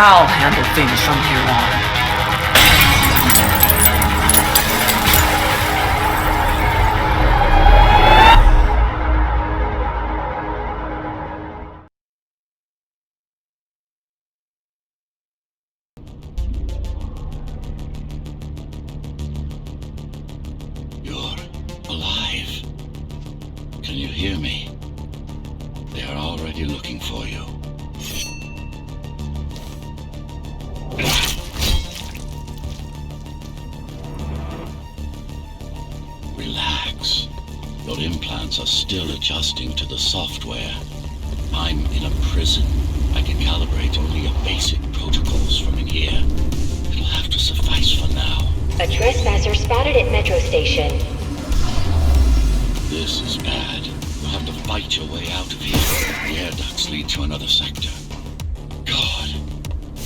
I'll handle things from here on. Alive. Can you hear me? They are already looking for you. Relax. Your implants are still adjusting to the software. I'm in a prison. I can calibrate only your basic protocols from in here. It'll have to suffice for now. A trespasser spotted at Metro Station. This is bad. You'll have to fight your way out of here. The air ducts lead to another sector. God,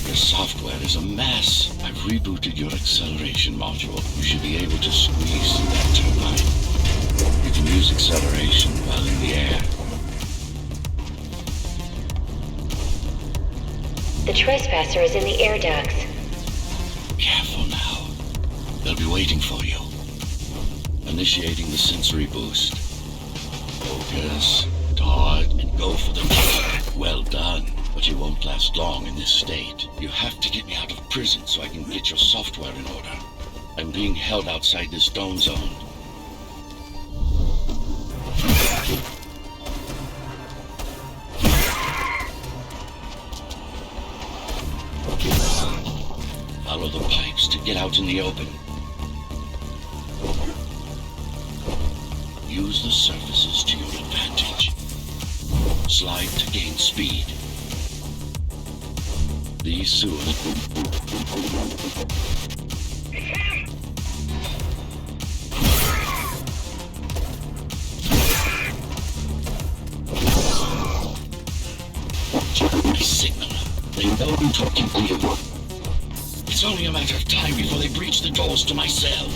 your software is a mess. I've rebooted your acceleration module. You should be able to squeeze through that turbine. You can use acceleration while in the air. The trespasser is in the air ducts. Careful now. They'll be waiting for you. Initiating the sensory boost. Focus, dart, and go for the kill. Well done, but you won't last long in this state. You have to get me out of prison so I can get your software in order. I'm being held outside this dome zone. Follow the pipes to get out in the open. Use the surfaces to your advantage. Slide to gain speed. These sewers. My signaler. They know I'm talking to you. It's only a matter of time before they breach the doors to my cell.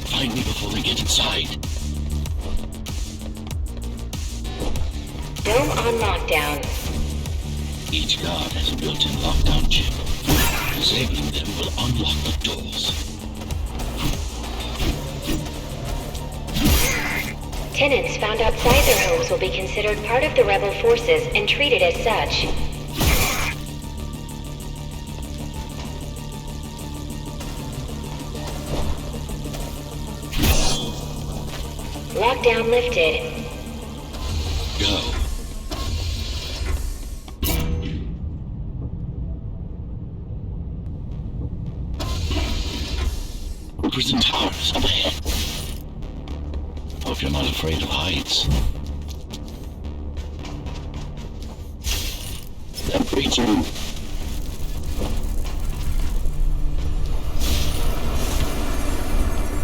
Find me before they get inside. Dome on lockdown. Each guard has a built-in lockdown chip. Disabling them will unlock the doors. Tenants found outside their homes will be considered part of the rebel forces and treated as such. Lockdown lifted. Go. Prison towers up ahead. Hope you're not afraid of heights. They're breaching.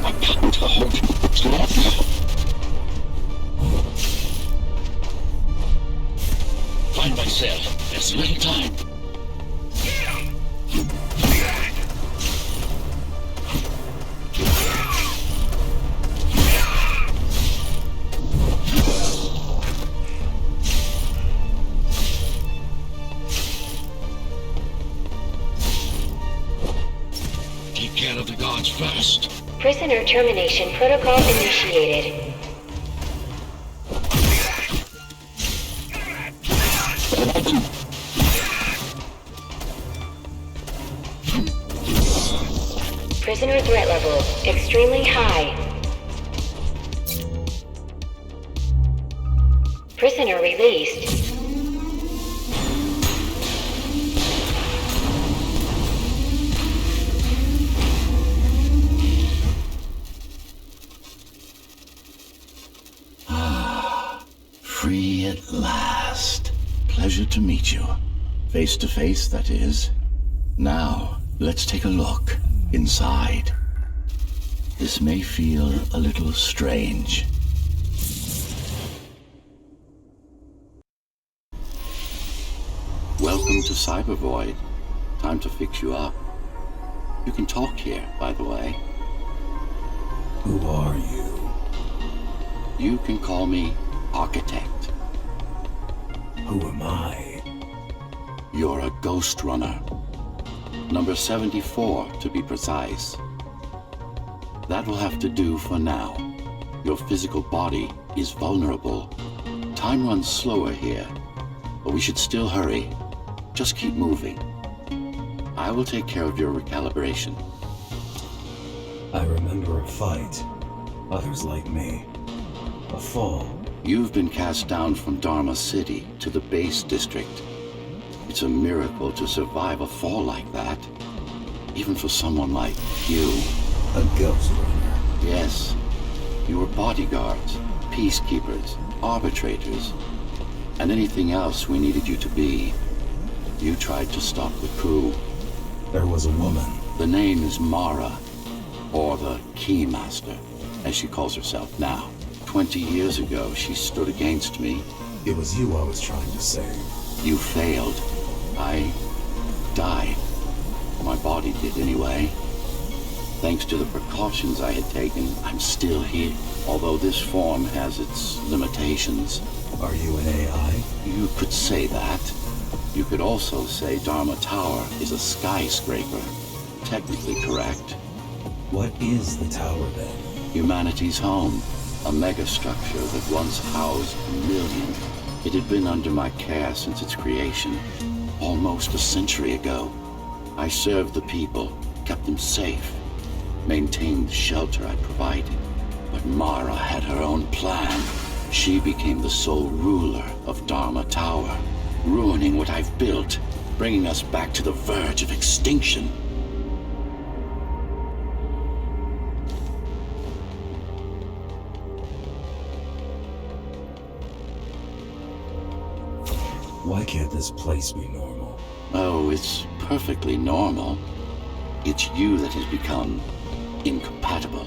I can't hold it long. Find my cell. There's little time. Take care of the guards first. Prisoner termination protocol initiated. Prisoner threat level extremely high. Prisoner released. Free at last. Pleasure to meet you. Face to face, that is. Now, let's take a look inside. This may feel a little strange. Welcome to Cyber Void. Time to fix you up. You can talk here, by the way. Who are you? You can call me Architect. Who am I? You're a Ghostrunner. Number 74, to be precise. That will have to do for now. Your physical body is vulnerable. Time runs slower here, but we should still hurry. Just keep moving. I will take care of your recalibration. I remember a fight. Others like me. A fall. You've been cast down from Dharma City to the base district. It's a miracle to survive a fall like that. Even for someone like you. A Ghostrunner. Yes. You were bodyguards, peacekeepers, arbitrators, and anything else we needed you to be. You tried to stop the coup. There was a woman. The name is Mara, or the Keymaster, as she calls herself now. 20 years ago, she stood against me. It was you I was trying to save. You failed. I died. My body did anyway. Thanks to the precautions I had taken, I'm still here. Although this form has its limitations. Are you an AI? You could say that. You could also say Dharma Tower is a skyscraper. Technically correct. What is the tower then? Humanity's home. A megastructure that once housed a million. It had been under my care since its creation. Almost a century ago. I served the people, kept them safe, maintained the shelter I provided. But Mara had her own plan. She became the sole ruler of Dharma Tower, ruining what I've built, bringing us back to the verge of extinction. Why can't this place be normal? Oh, it's perfectly normal. It's you that has become incompatible.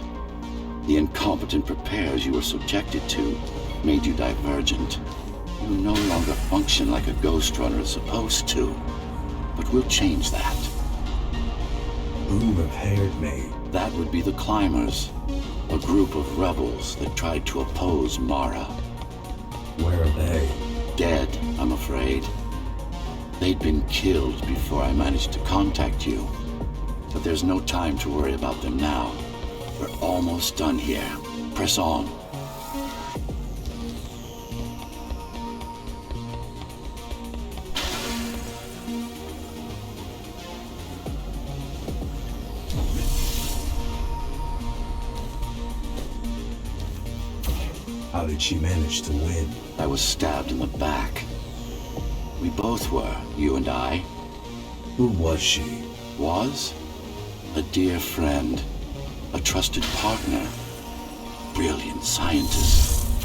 The incompetent repairs you were subjected to made you divergent. You no longer function like a Ghostrunner is supposed to. But we'll change that. Who repaired me? That would be the Climbers, a group of rebels that tried to oppose Mara. Where are they? Dead, I'm afraid. They'd been killed before I managed to contact you. But there's no time to worry about them now. We're almost done here. Press on. How did she manage to win? I was stabbed in the back. We both were, you and I. Who was she? Was? A dear friend. A trusted partner. Brilliant scientist.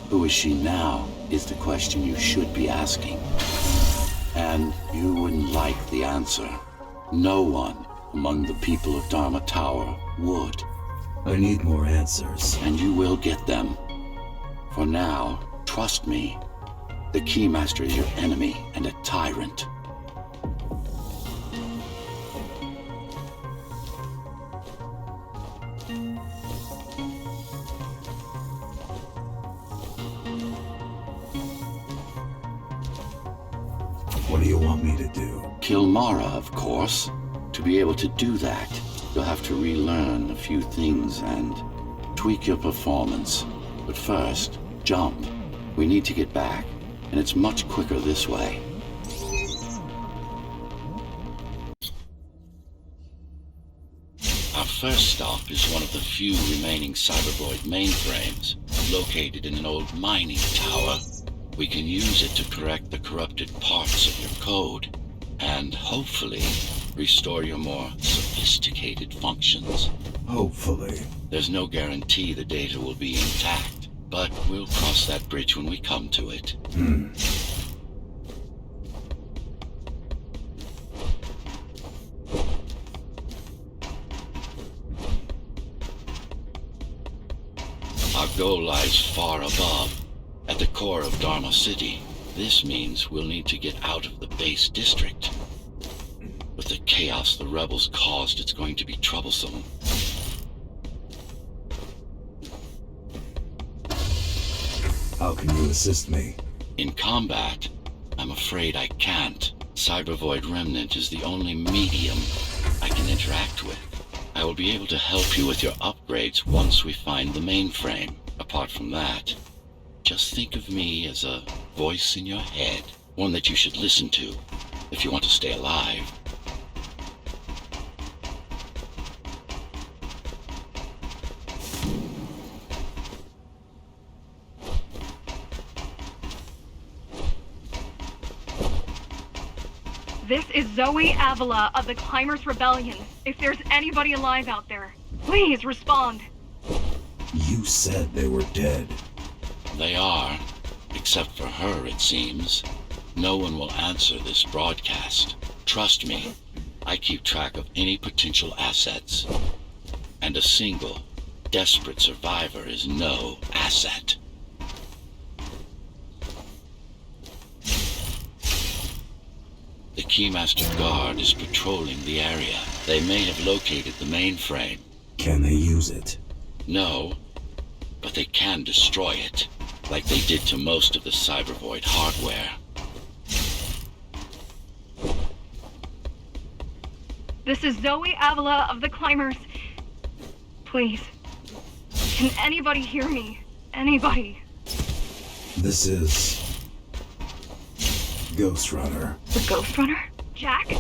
Who is she now is the question you should be asking. And you wouldn't like the answer. No one among the people of Dharma Tower would. I need more answers. And you will get them. For now, trust me. The Keymaster is your enemy and a tyrant. What do you want me to do? Kill Mara, of course. To be able to do that, you'll have to relearn a few things and tweak your performance. But first, jump. We need to get back, and it's much quicker this way. Our first stop is one of the few remaining cybervoid mainframes, located in an old mining tower. We can use it to correct the corrupted parts of your code, and hopefully restore your more sophisticated functions. Hopefully. There's no guarantee the data will be intact, but we'll cross that bridge when we come to it. Our goal lies far above, at the core of Dharma City. This means we'll need to get out of the base district. With the chaos the rebels caused, it's going to be troublesome. How can you assist me? In combat, I'm afraid I can't. Cybervoid Remnant is the only medium I can interact with. I will be able to help you with your upgrades once we find the mainframe. Apart from that, just think of me as a voice in your head, one that you should listen to if you want to stay alive. This is Zoe Avila of the Climbers Rebellion. If there's anybody alive out there, please respond. You said they were dead. They are, except for her, it seems. No one will answer this broadcast. Trust me, I keep track of any potential assets. And a single, desperate survivor is no asset. The Keymaster Guard is patrolling the area. They may have located the mainframe. Can they use it? No, but they can destroy it, like they did to most of the Cybervoid hardware. This is Zoe Avila of the Climbers. Please, can anybody hear me? Anybody? This is Ghostrunner. The Ghostrunner? Jack?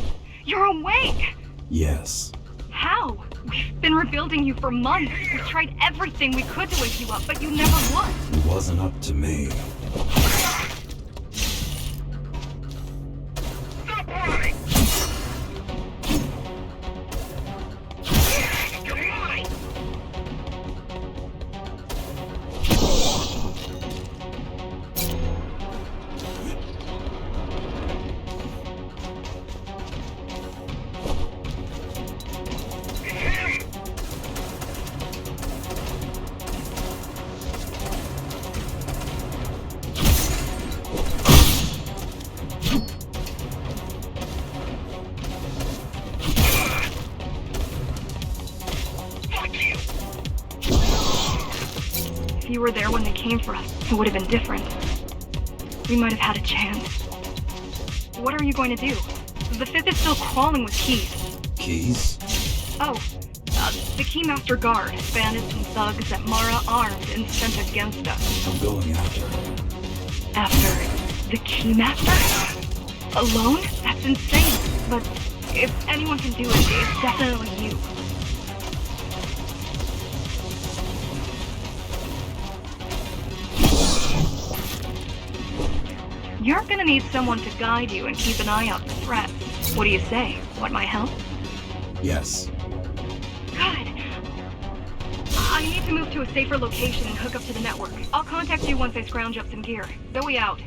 You're awake! Yes. How? We've been rebuilding you for months. We tried everything we could to wake you up, but you never would. It wasn't up to me. Stop running! Come on! If you were there when they came for us, it would have been different. We might have had a chance. What are you going to do? The Fifth is still crawling with keys. Keys? Oh, the Keymaster Guard, bandits and thugs that Mara armed and sent against us. I'm going after her. After the Keymaster? Alone? That's insane. But if anyone can do it, it's definitely you. You're gonna need someone to guide you and keep an eye out for threats. What do you say? Want my help? Yes. Good. I need to move to a safer location and hook up to the network. I'll contact you once I scrounge up some gear. Zoe out.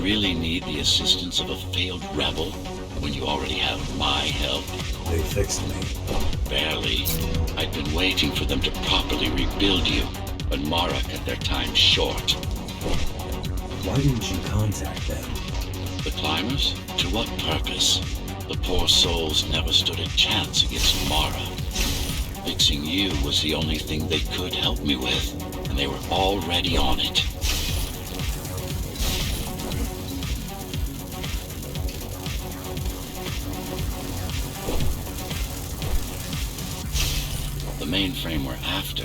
Really need the assistance of a failed rebel when you already have my help? They fixed me. Barely. I'd been waiting for them to properly rebuild you, but Mara cut their time short. Why didn't you contact them? The climbers? To what purpose? The poor souls never stood a chance against Mara. Fixing you was the only thing they could help me with, and they were already on it. The mainframe we're after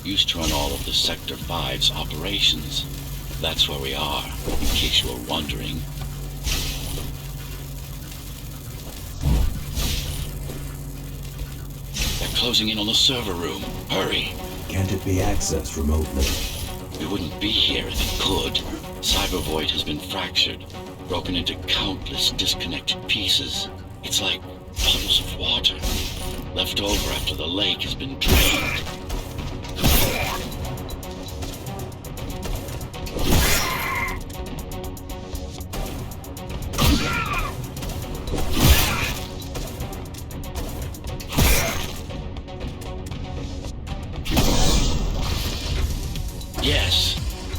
used to run all of the Sector 5's operations. That's where we are, in case you were wondering. They're closing in on the server room. Hurry. Can't it be accessed remotely? We wouldn't be here if it could. Cybervoid has been fractured, broken into countless disconnected pieces. It's like puddles of water, left over after the lake has been drained.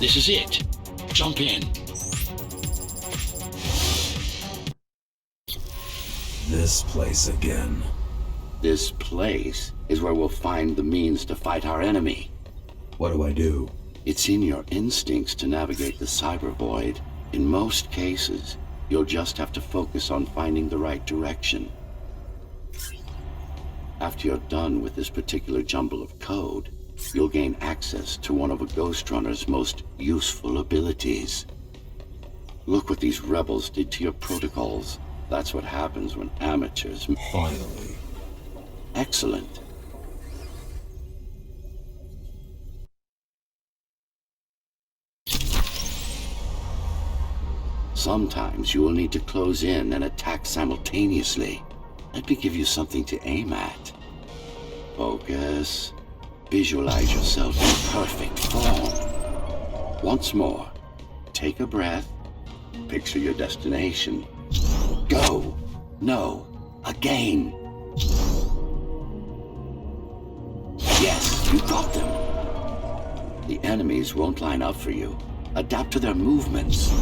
This is it. Jump in. This place again. This place is where we'll find the means to fight our enemy. What do I do? It's in your instincts to navigate the cyber void. In most cases, you'll just have to focus on finding the right direction. After you're done with this particular jumble of code, you'll gain access to one of a Ghostrunner's most useful abilities. Look what these rebels did to your protocols. That's what happens when amateurs... Finally. Excellent. Sometimes you will need to close in and attack simultaneously. Let me give you something to aim at. Focus. Visualize yourself in perfect form. Once more, take a breath. Picture your destination. Go. No. Again. Yes, you got them. The enemies won't line up for you. Adapt to their movements.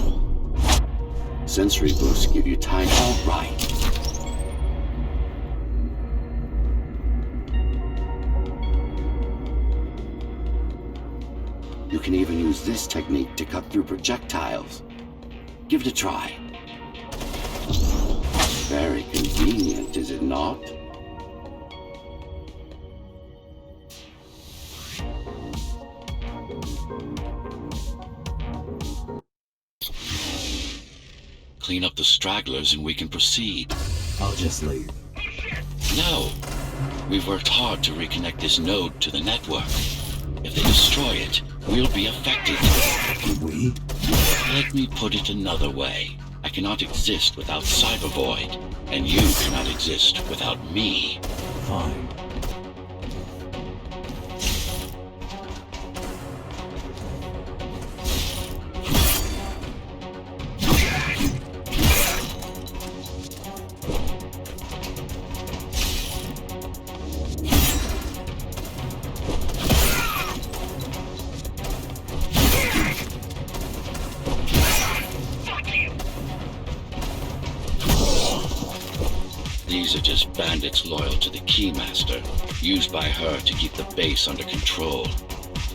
Sensory boosts give you time. All right. You can even use this technique to cut through projectiles. Give it a try. Very convenient, is it not? Clean up the stragglers and we can proceed. I'll just leave. No. We've worked hard to reconnect this node to the network. If they destroy it, we'll be affected. We? Let me put it another way. I cannot exist without Cyber Void, and you cannot exist without me. Fine. These are just bandits loyal to the Keymaster, used by her to keep the base under control.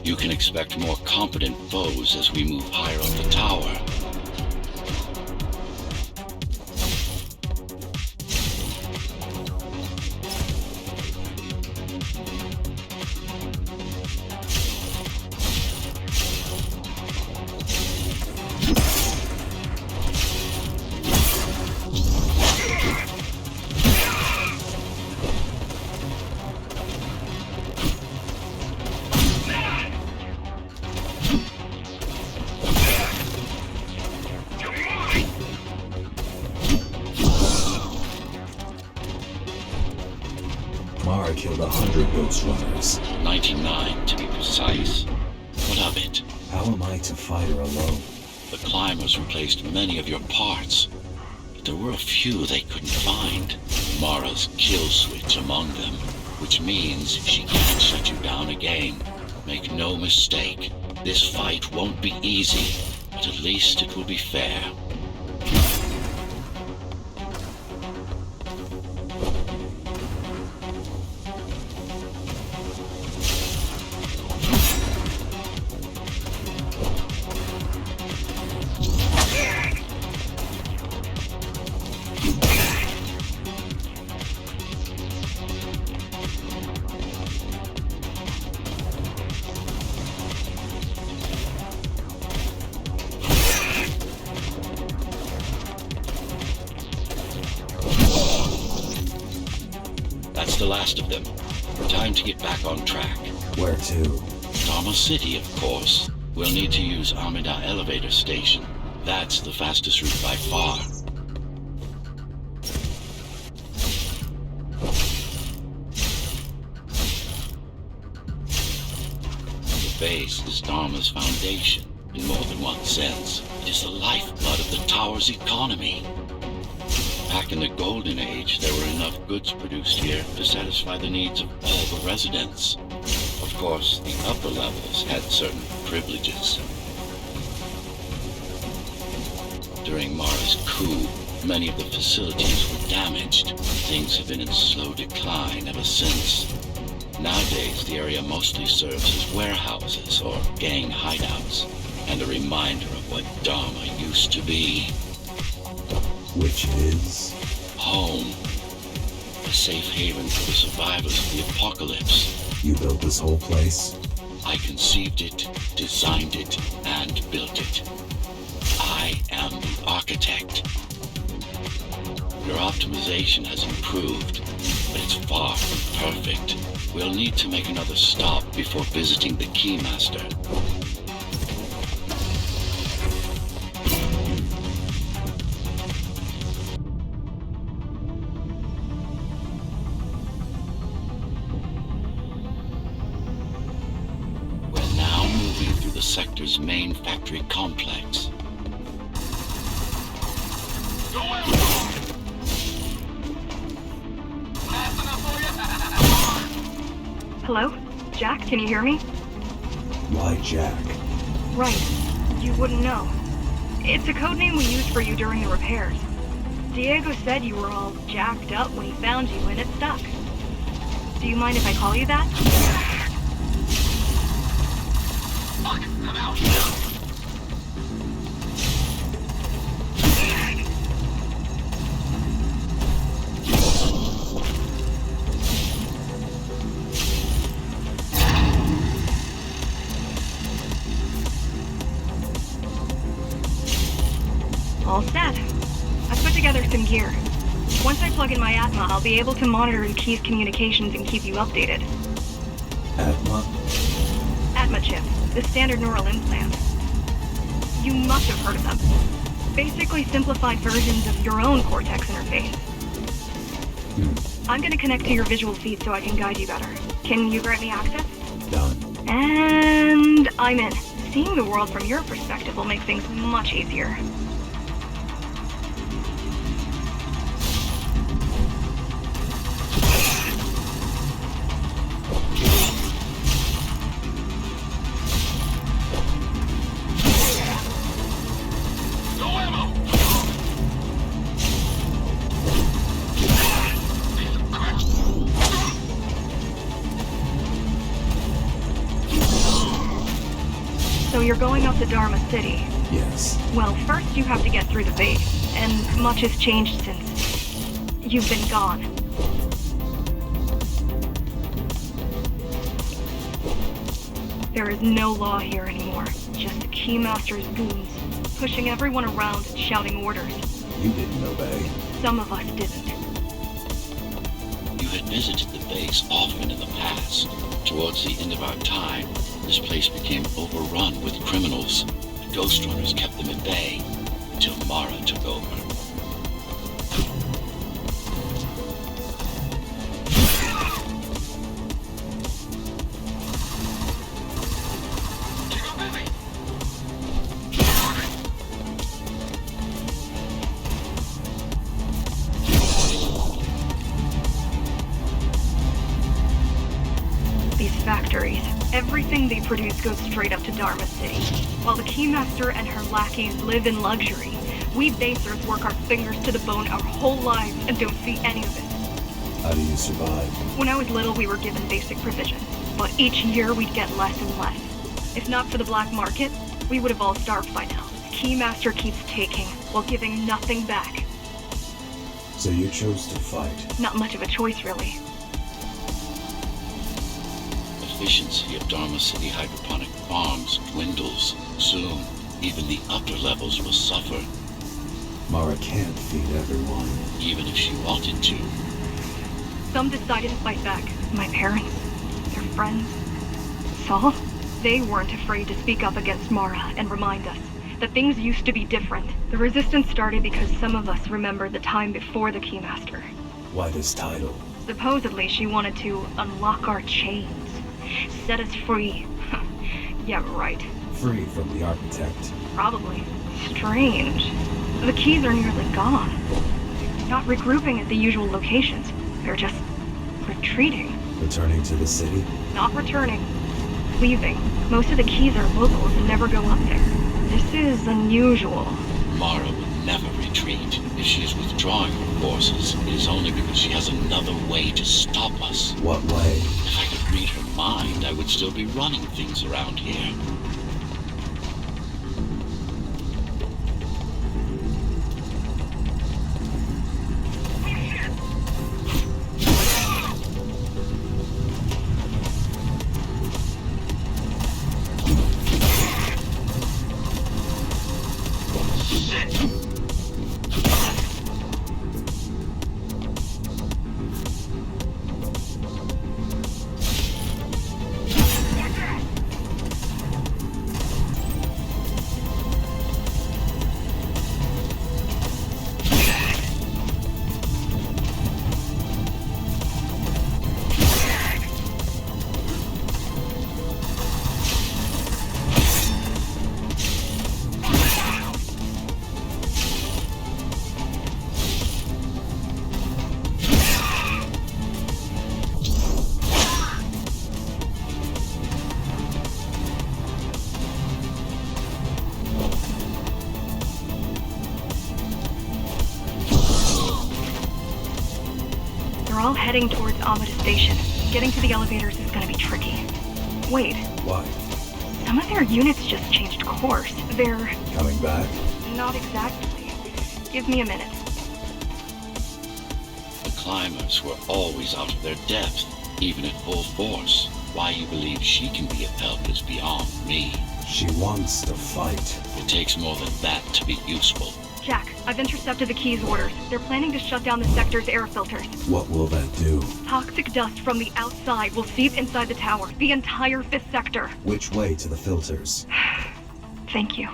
You can expect more competent foes as we move higher up the tower. Mara killed 100 Ghostrunners. 99 to be precise. What of it? How am I to fight her alone? The climbers replaced many of your parts, but there were a few they couldn't find. Mara's kill switch among them, which means she can't shut you down again. Make no mistake, this fight won't be easy, but at least it will be fair. That's the last of them. Time to get back on track. Where to? Dharma City, of course. We'll need to use Amida Elevator Station. That's the fastest route by far. The base is Dharma's foundation, in more than one sense. It is the lifeblood of the tower's economy. Back in the Golden Age, there were enough goods produced here to satisfy the needs of all the residents. Of course, the upper levels had certain privileges. During Mara's coup, many of the facilities were damaged. Things have been in slow decline ever since. Nowadays, the area mostly serves as warehouses or gang hideouts, and a reminder of what Dharma used to be. Which is? Home. A safe haven for the survivors of the apocalypse. You built this whole place? I conceived it, designed it, and built it. I am the architect. Your optimization has improved, but it's far from perfect. We'll need to make another stop before visiting the Keymaster. We're now moving through the sector's main factory complex. Hello? Jack, can you hear me? Why Jack? Right. You wouldn't know. It's a code name we used for you during the repairs. Diego said you were all jacked up when he found you and it stuck. Do you mind if I call you that? Fuck, I'm out. All set. I've put together some gear. Once I plug in my Atma, I'll be able to monitor the key's communications and keep you updated. Atma? Atma chip, the standard neural implant. You must have heard of them. Basically simplified versions of your own Cortex interface. I'm gonna connect to your visual feed so I can guide you better. Can you grant me access? Done. And I'm in. Seeing the world from your perspective will make things much easier. So you're going up to Dharma City. Yes. Well, first you have to get through the base, and much has changed since you've been gone. There is no law here anymore, just the Keymaster's goons, pushing everyone around and shouting orders. You didn't obey. Some of us didn't. You had visited the base often in the past. Towards the end of our time, this place became overrun with criminals. The Ghostrunners kept them at bay until Mara took over. Factories. Everything they produce goes straight up to Dharma City. While the Keymaster and her lackeys live in luxury, we basers work our fingers to the bone our whole lives and don't see any of it. How do you survive? When I was little, we were given basic provisions, but each year we'd get less and less. If not for the black market, we would have all starved by now. The Keymaster keeps taking, while giving nothing back. So you chose to fight? Not much of a choice, really. Efficiency of Dharma City hydroponic farms dwindles. Soon, even the upper levels will suffer. Mara can't feed everyone. Even if she wanted to. Some decided to fight back. My parents, their friends, Saul. They weren't afraid to speak up against Mara and remind us that things used to be different. The resistance started because some of us remembered the time before the Keymaster. Why this title? Supposedly she wanted to unlock our chains. Set us free. Yeah, right. Free from the architect. Probably. Strange. The keys are nearly gone. Not regrouping at the usual locations. They're just retreating. Returning to the city? Not returning. Leaving. Most of the keys are locals and never go up there. This is unusual. Mara would never retreat. If she is withdrawing her forces, it is only because she has another way to stop us. What way? If I could read her mind, I would still be running things around here. They're all heading towards Amada Station. Getting to the elevators is gonna be tricky. Wait, What? some of their units just changed course. They're Coming back? not exactly. Give me a minute. The climbers were always out of their depth, even at full force. Why you believe she can be upheld is beyond me. She wants to fight. It takes more than that to be useful. Jack, I've intercepted the Key's orders. They're planning to shut down the sector's air filters. What will that do? Toxic dust from the outside will seep inside the tower, the entire 5th sector. Which way to the filters? Thank you.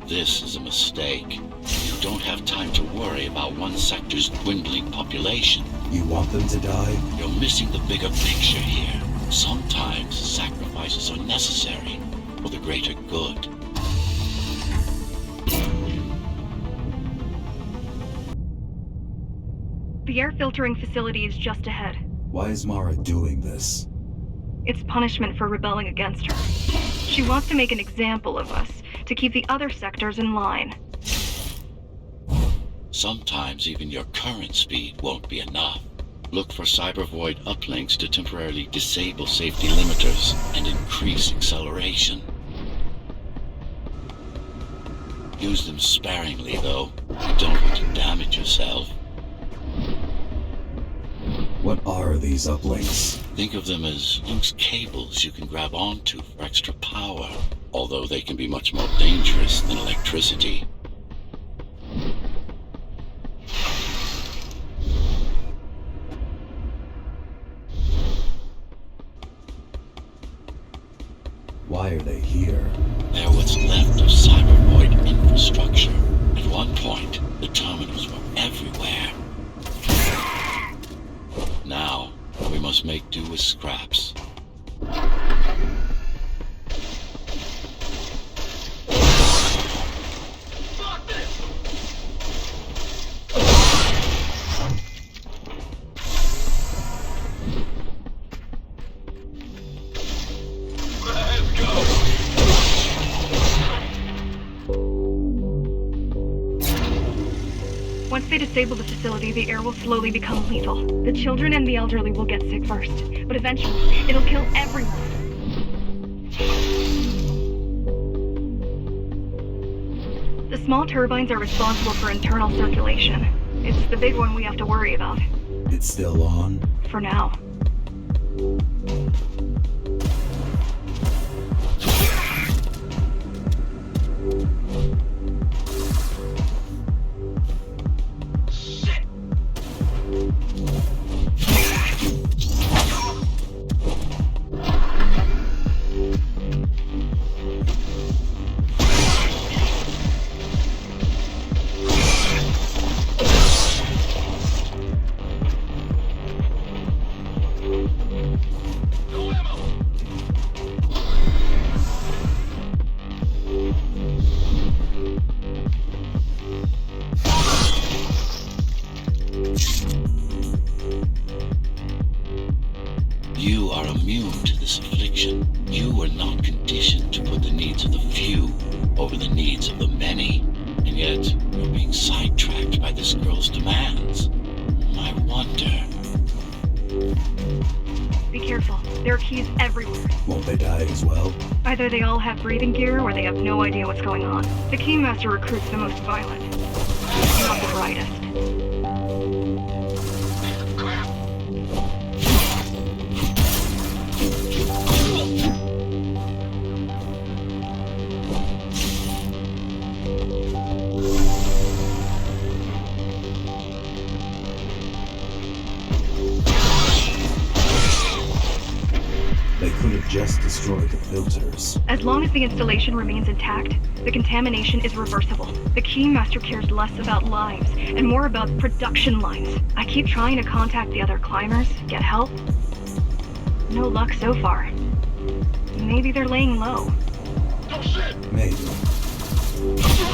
This is a mistake. You don't have time to worry about one sector's dwindling population. You want them to die? You're missing the bigger picture here. Sometimes sacrifices are necessary for the greater good. The air filtering facility is just ahead. Why is Mara doing this? It's punishment for rebelling against her. She wants to make an example of us, to keep the other sectors in line. Sometimes even your current speed won't be enough. Look for cybervoid uplinks to temporarily disable safety limiters and increase acceleration. Use them sparingly, though. You don't want to damage yourself. What are these uplinks? Think of them as loose cables you can grab onto for extra power, although they can be much more dangerous than electricity. Why are they here? They're what's left of cybervoid infrastructure. At one point, the terminals were everywhere. Now, we must make do with scraps. Once they disable the facility, the air will slowly become lethal. The children and the elderly will get sick first, but eventually, it'll kill everyone. The small turbines are responsible for internal circulation. It's the big one we have to worry about. It's still on? For now. for the needs of the many, and yet you're being sidetracked by this girl's demands. I wonder. Be careful. There are keys everywhere. Won't they die as well? Either they all have breathing gear or they have no idea what's going on. The Keymaster recruits the most violent. Not the brightest. They could have just destroyed the filters. As long as the installation remains intact, the contamination is reversible. The Keymaster cares less about lives and more about production lines. I keep trying to contact the other climbers, get help. No luck so far. Maybe they're laying low. Maybe.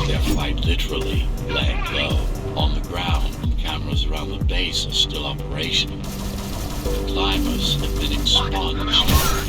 They're quite literally laying low. On the ground, and cameras around the base are still operational. The climbers have been expunged.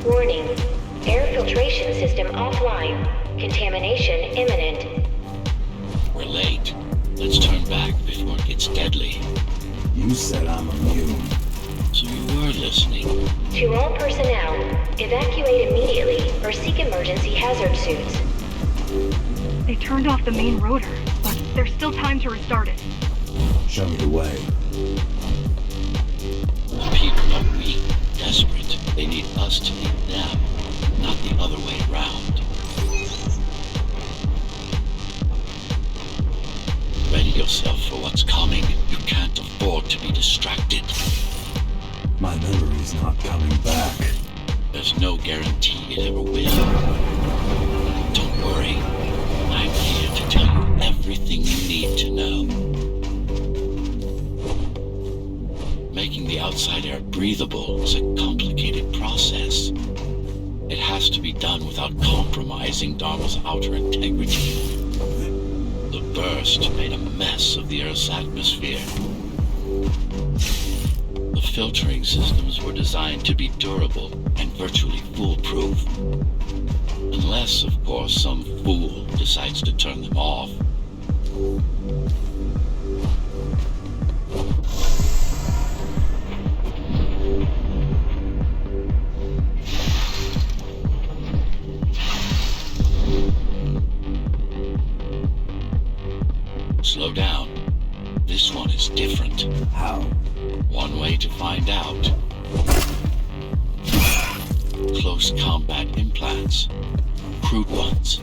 Warning. Air filtration system offline. Contamination imminent. We're late. Let's turn back before it gets deadly. You said I'm immune. So you were listening. To all personnel, evacuate immediately or seek emergency hazard suits. They turned off the main rotor, but there's still time to restart it. Show me the way. The people are weak, desperate. They need us to lead them, not the other way around. Ready yourself for what's coming. You can't afford to be distracted. My memory's not coming back. There's no guarantee it ever will. Don't worry. I'm here to tell you everything you need to know. Making the outside air breathable is a complicated process. It has to be done without compromising Dharma's outer integrity. The burst made a mess of the Earth's atmosphere. The filtering systems were designed to be durable and virtually foolproof. Unless, of course, some fool decides to turn them off. Slow down. This one is different. How? One way to find out. Close combat implants. Crude ones.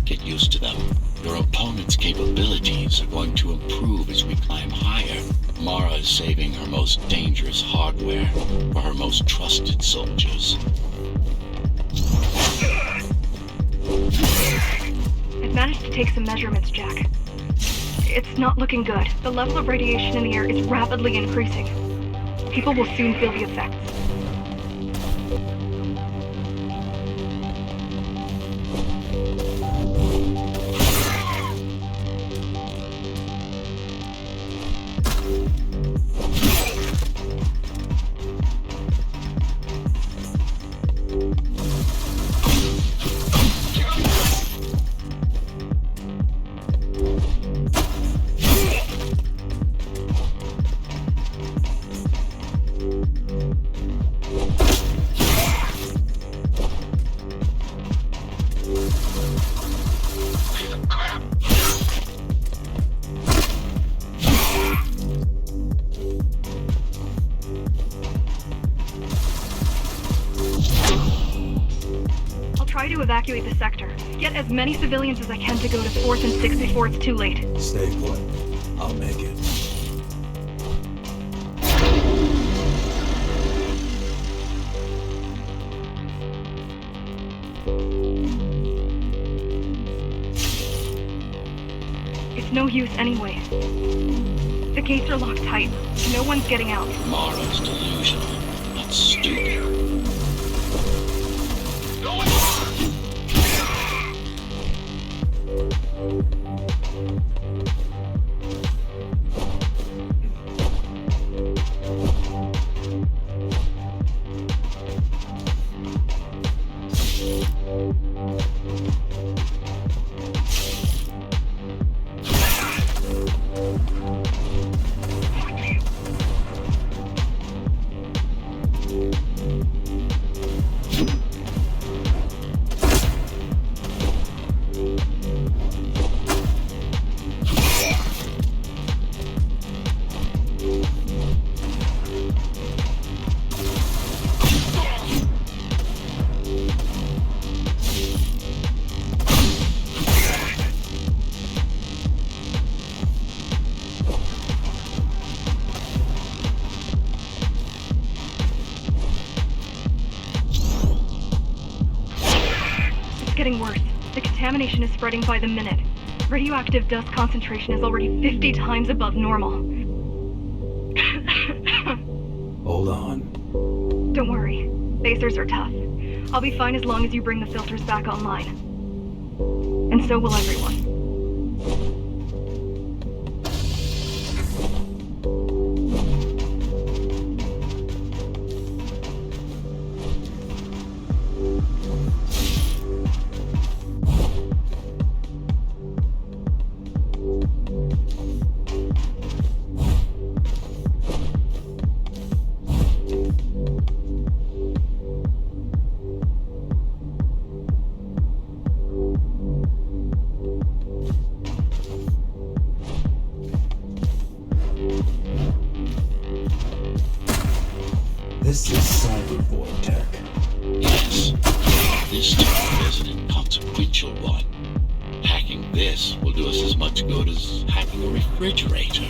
Get used to them. Your opponent's capabilities are going to improve as we climb higher. Mara is saving her most dangerous hardware for her most trusted soldiers. I've managed to take some measurements, Jack. It's not looking good. The level of radiation in the air is rapidly increasing. People will soon feel the effects. Try to evacuate the sector. Get as many civilians as I can to go to 4th and 6th before it's too late. Stay put. I'll make it. It's no use anyway. The gates are locked tight. No one's getting out. Mara's delusional, not stupid. Getting worse. The contamination is spreading by the minute. Radioactive dust concentration is already 50 times above normal. Hold on. Don't worry. Phasers are tough. I'll be fine as long as you bring the filters back online. And so will everyone. This is cyberboard tech. Yes, this time is an inconsequential one. Hacking this will do us as much good as hacking a refrigerator.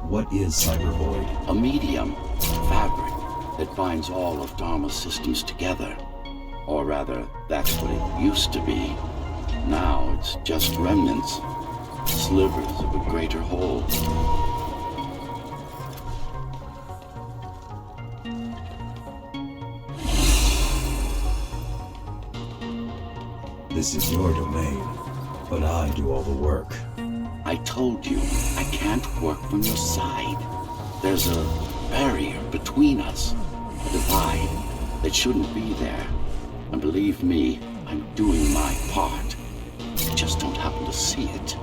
What is cybervoid? A medium, fabric, that binds all of Dharma's systems together. Or rather, that's what it used to be. Now it's just remnants, slivers of a greater whole. This is your domain, but I do all the work. I told you, I can't work from your side. There's a barrier between us, a divide that shouldn't be there. And believe me, I'm doing my part. You just don't happen to see it.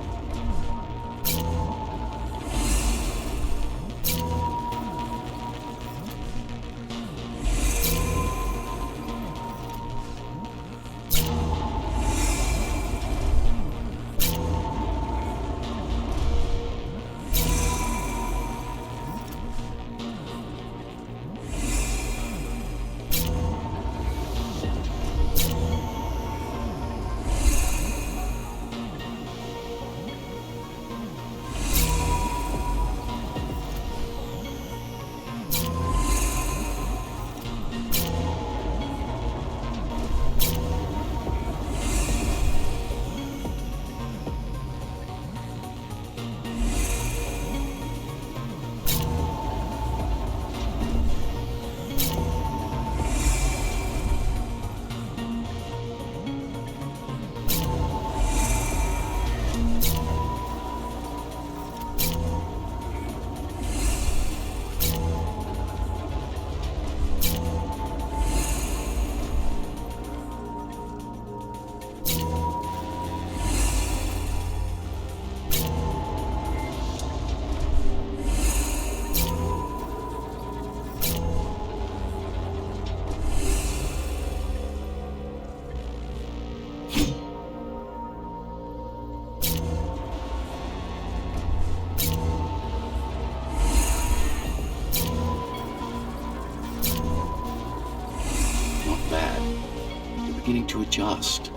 beginning to adjust.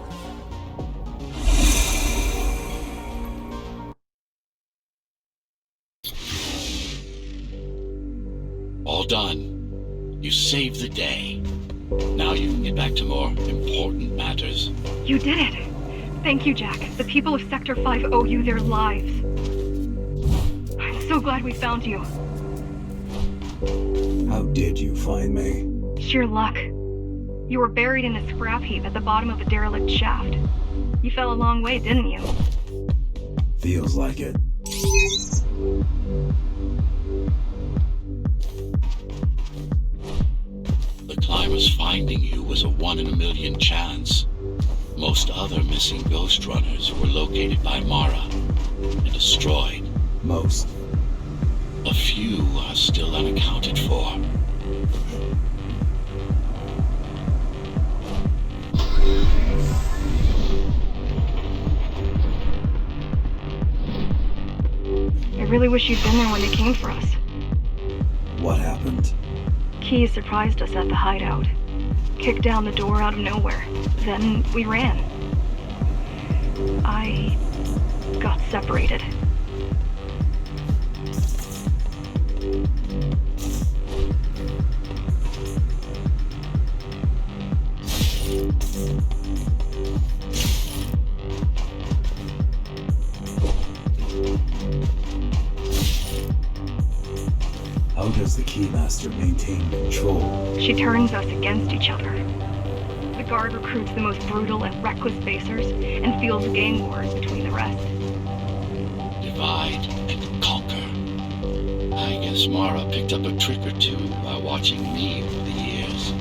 All done. You saved the day. Now you can get back to more important matters. You did it! Thank you, Jack. The people of Sector 5 owe you their lives. I'm so glad we found you. How did you find me? Sheer luck. You were buried in a scrap heap at the bottom of a derelict shaft. You fell a long way, didn't you? Feels like it. The climbers finding you was a 1 in a million chance. Most other missing Ghostrunners were located by Mara and destroyed. Most. A few are still unaccounted for. I really wish you'd been there when they came for us. What happened? Key surprised us at the hideout. Kicked down the door out of nowhere. Then we ran. I got separated. How does the Keymaster maintain control? She turns us against each other. The guard recruits the most brutal and reckless basers and fields gang wars between the rest. Divide and conquer. I guess Mara picked up a trick or two by watching me over the years.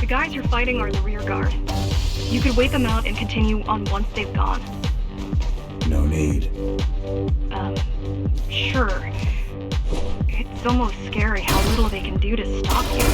The guys you're fighting are the rear guard. You could wait them out and continue on once they've gone. No need. Sure. It's almost scary how little they can do to stop you.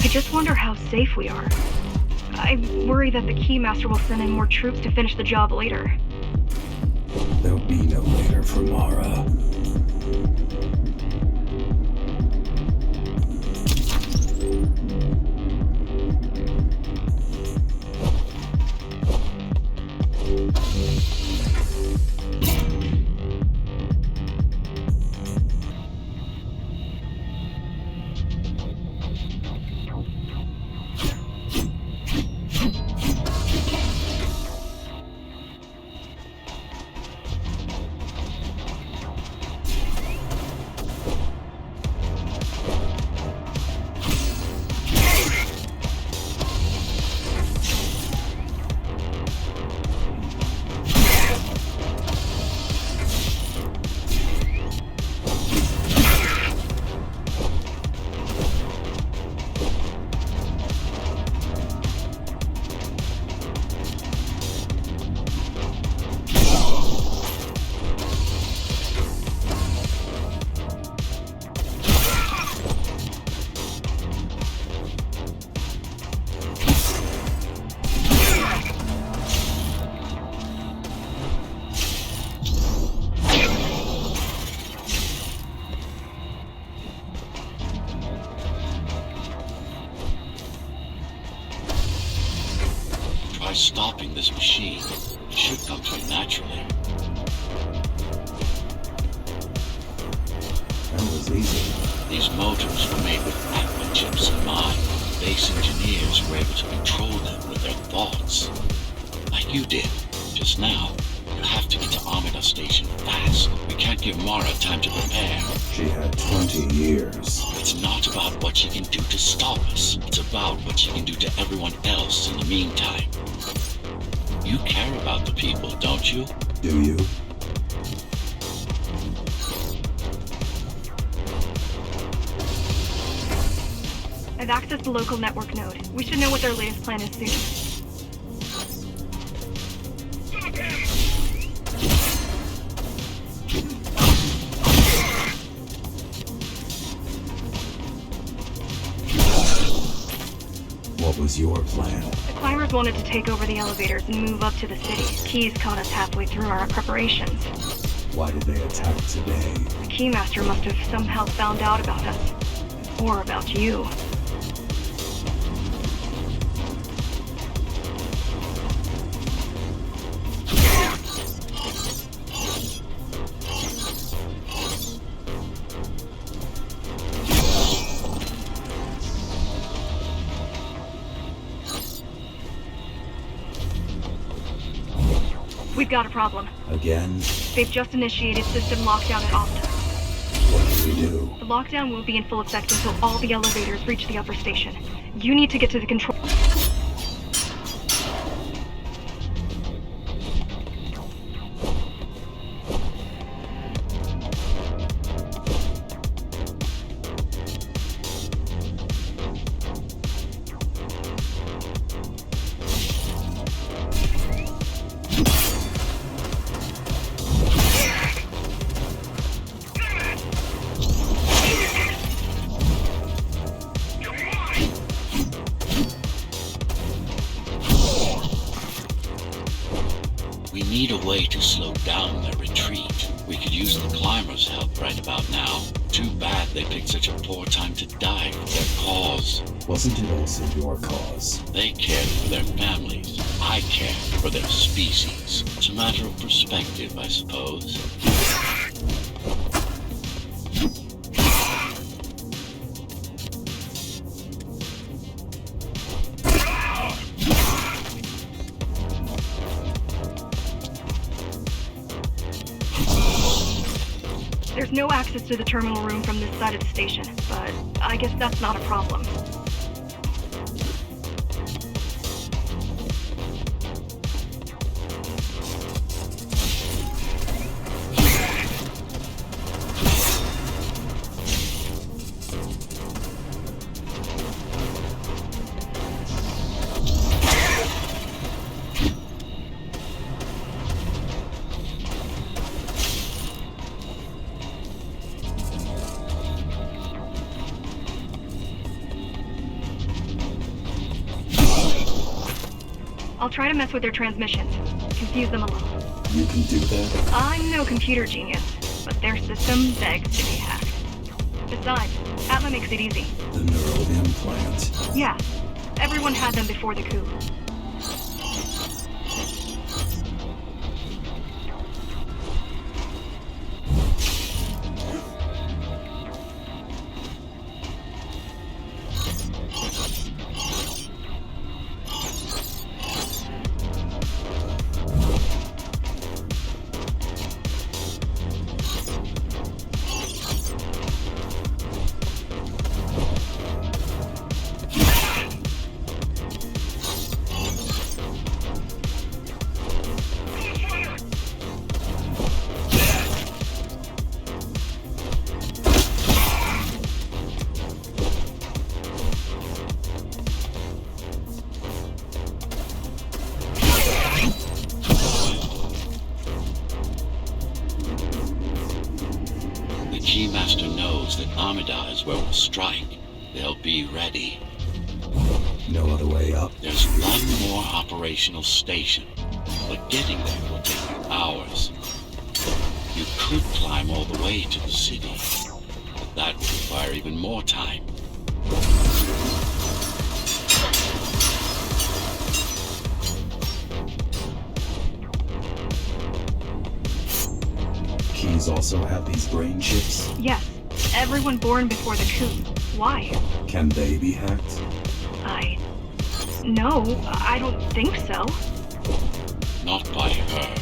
I just wonder how safe we are. I worry that the Keymaster will send in more troops to finish the job later. There'll be no later for Mara. Try stopping this machine. It should come to you naturally. That was easy. These motors were made with Atma chips in mind. Base engineers were able to control them with their thoughts. Like you did, just now. You have to get to Amida Station fast. We can't give Mara time to prepare. She had 20 years. It's not about what she can do to stop us. It's about what she can do to everyone else in the meantime. You care about the people, don't you? Do you? I've accessed the local network node. We should know what their latest plan is soon. What was your plan? The climbers wanted to take over the elevators and move up to the city. Keys caught us halfway through our preparations. Why did they attack today? The Keymaster must have somehow found out about us. Or about you. We've got a problem. Again? They've just initiated system lockdown at Opta. What do we do? The lockdown will be in full effect until all the elevators reach the upper station. You need to get to the control... We need a way to slow down their retreat. We could use the climbers' help right about now. Too bad they picked such a poor time to die for their cause. Wasn't it also your cause? They cared for their families. I cared for their species. It's a matter of perspective, I suppose. There's no access to the terminal room from this side of the station, but I guess that's not a problem. I'll try to mess with their transmissions. Confuse them a little. You can do that? I'm no computer genius, but their system begs to be hacked. Besides, Atma makes it easy. The neural implant. Yeah, everyone had them before the coup. Keymaster knows that Amida is where we'll strike. They'll be ready. No other way up. There's one more operational station, but getting there will take you hours. You could climb all the way to the city, but that would require even more time. Chinese also have these brain chips? Yes, everyone born before the coup. Why? Can they be hacked? No, I don't think so. Not by her.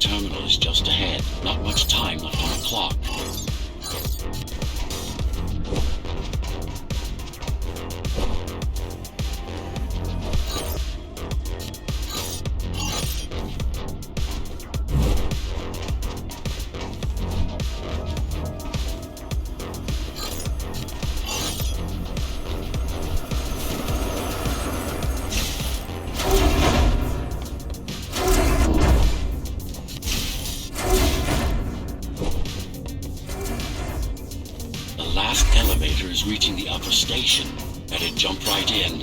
Terminal is just ahead. Not much time left on the clock. Elevator is reaching the upper station. Better jump right in.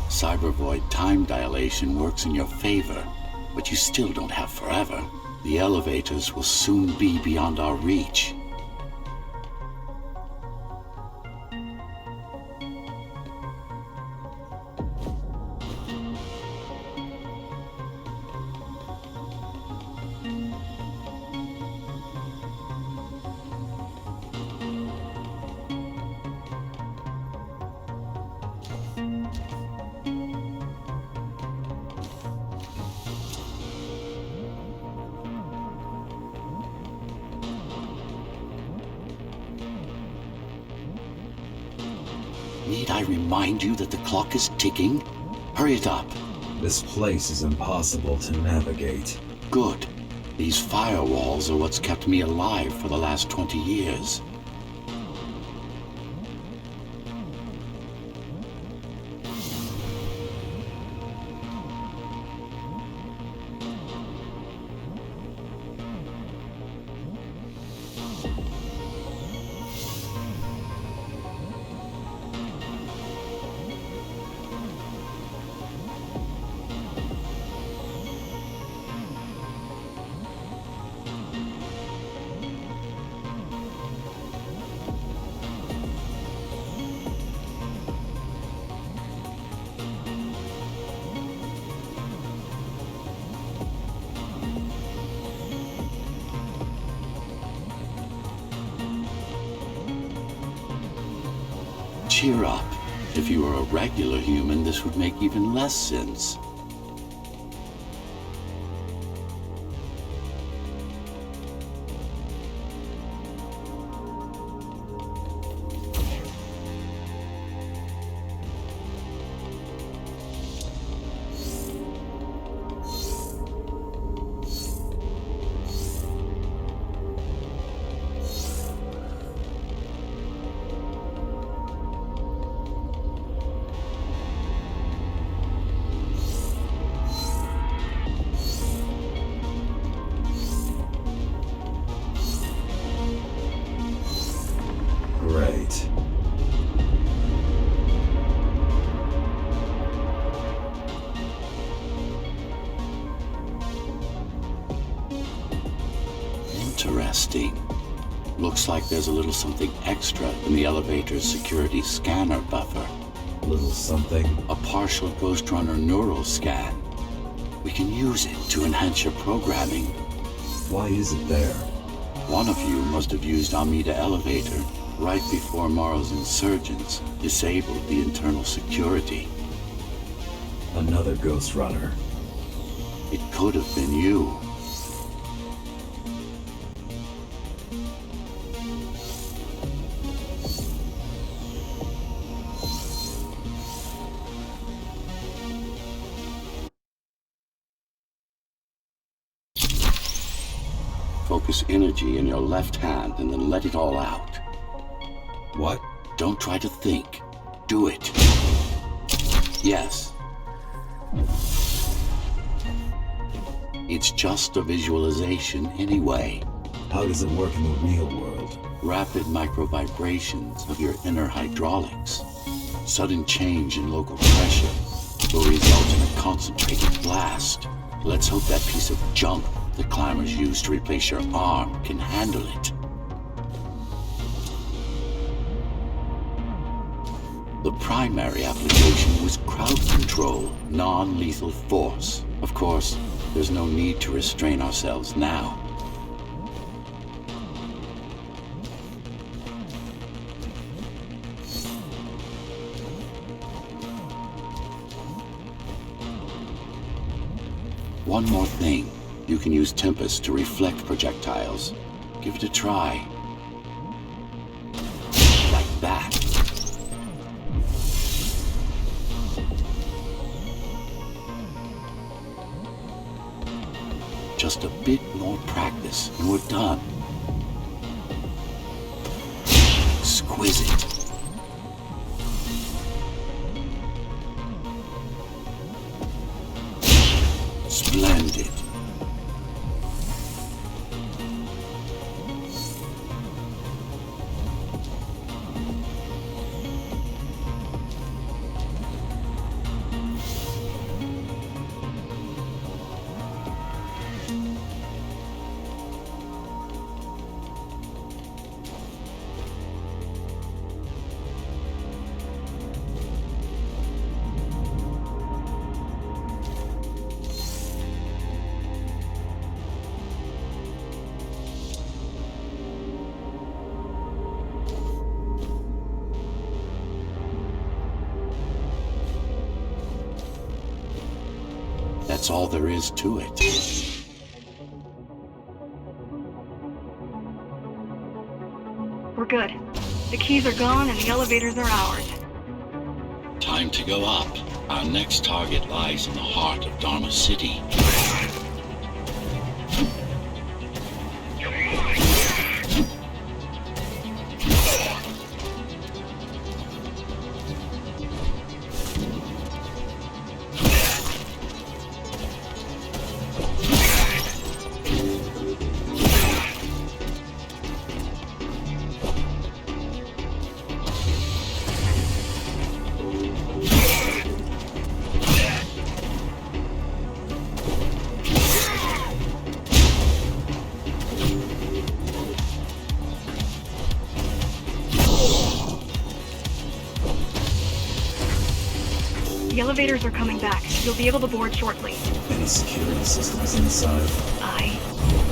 Cybervoid time dilation works in your favor, but you still don't have forever. The elevators will soon be beyond our reach. Need I remind you that the clock is ticking? Hurry it up. This place is impossible to navigate. Good. These firewalls are what's kept me alive for the last 20 years. Cheer up. If you were a regular human, this would make even less sense. Great. Interesting. Looks like there's a little something extra in the elevator's security scanner buffer. Little something. A partial Ghostrunner neural scan. We can use it to enhance your programming. Why is it there? One of you must have used Amida Elevator right before Morrow's insurgents disabled the internal security. Another Ghostrunner. It could have been you. Focus energy in your left hand and then let it all out. What? Don't try to think. Do it. Yes. It's just a visualization anyway. How does it work in the real world? Rapid micro-vibrations of your inner hydraulics. Sudden change in local pressure will result in a concentrated blast. Let's hope that piece of junk the climbers use to replace your arm can handle it. The primary application was crowd control, non-lethal force. Of course, there's no need to restrain ourselves now. One more thing. You can use Tempest to reflect projectiles. Give it a try. Like that. Just a bit more practice and we're done. Exquisite. Splendid. That's all there is to it. We're good. The keys are gone and the elevators are ours. Time to go up. Our next target lies in the heart of Dharma City. The elevators are coming back. You'll be able to board shortly. Any security systems inside? I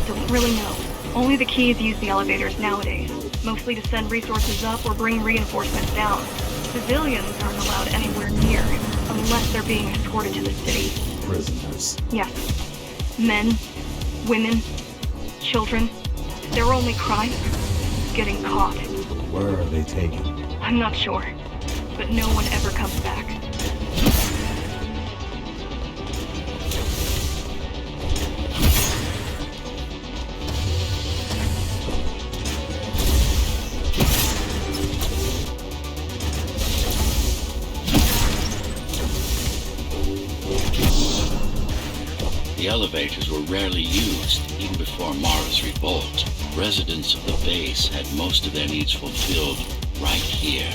don't really know. Only the keys use the elevators nowadays, mostly to send resources up or bring reinforcements down. Civilians aren't allowed anywhere near, unless they're being escorted to the city. Prisoners. Yes. Men, women, children. Their only crime? Getting caught. Where are they taken? I'm not sure, but no one ever comes back. The elevators were rarely used, even before Mara's revolt. Residents of the base had most of their needs fulfilled right here.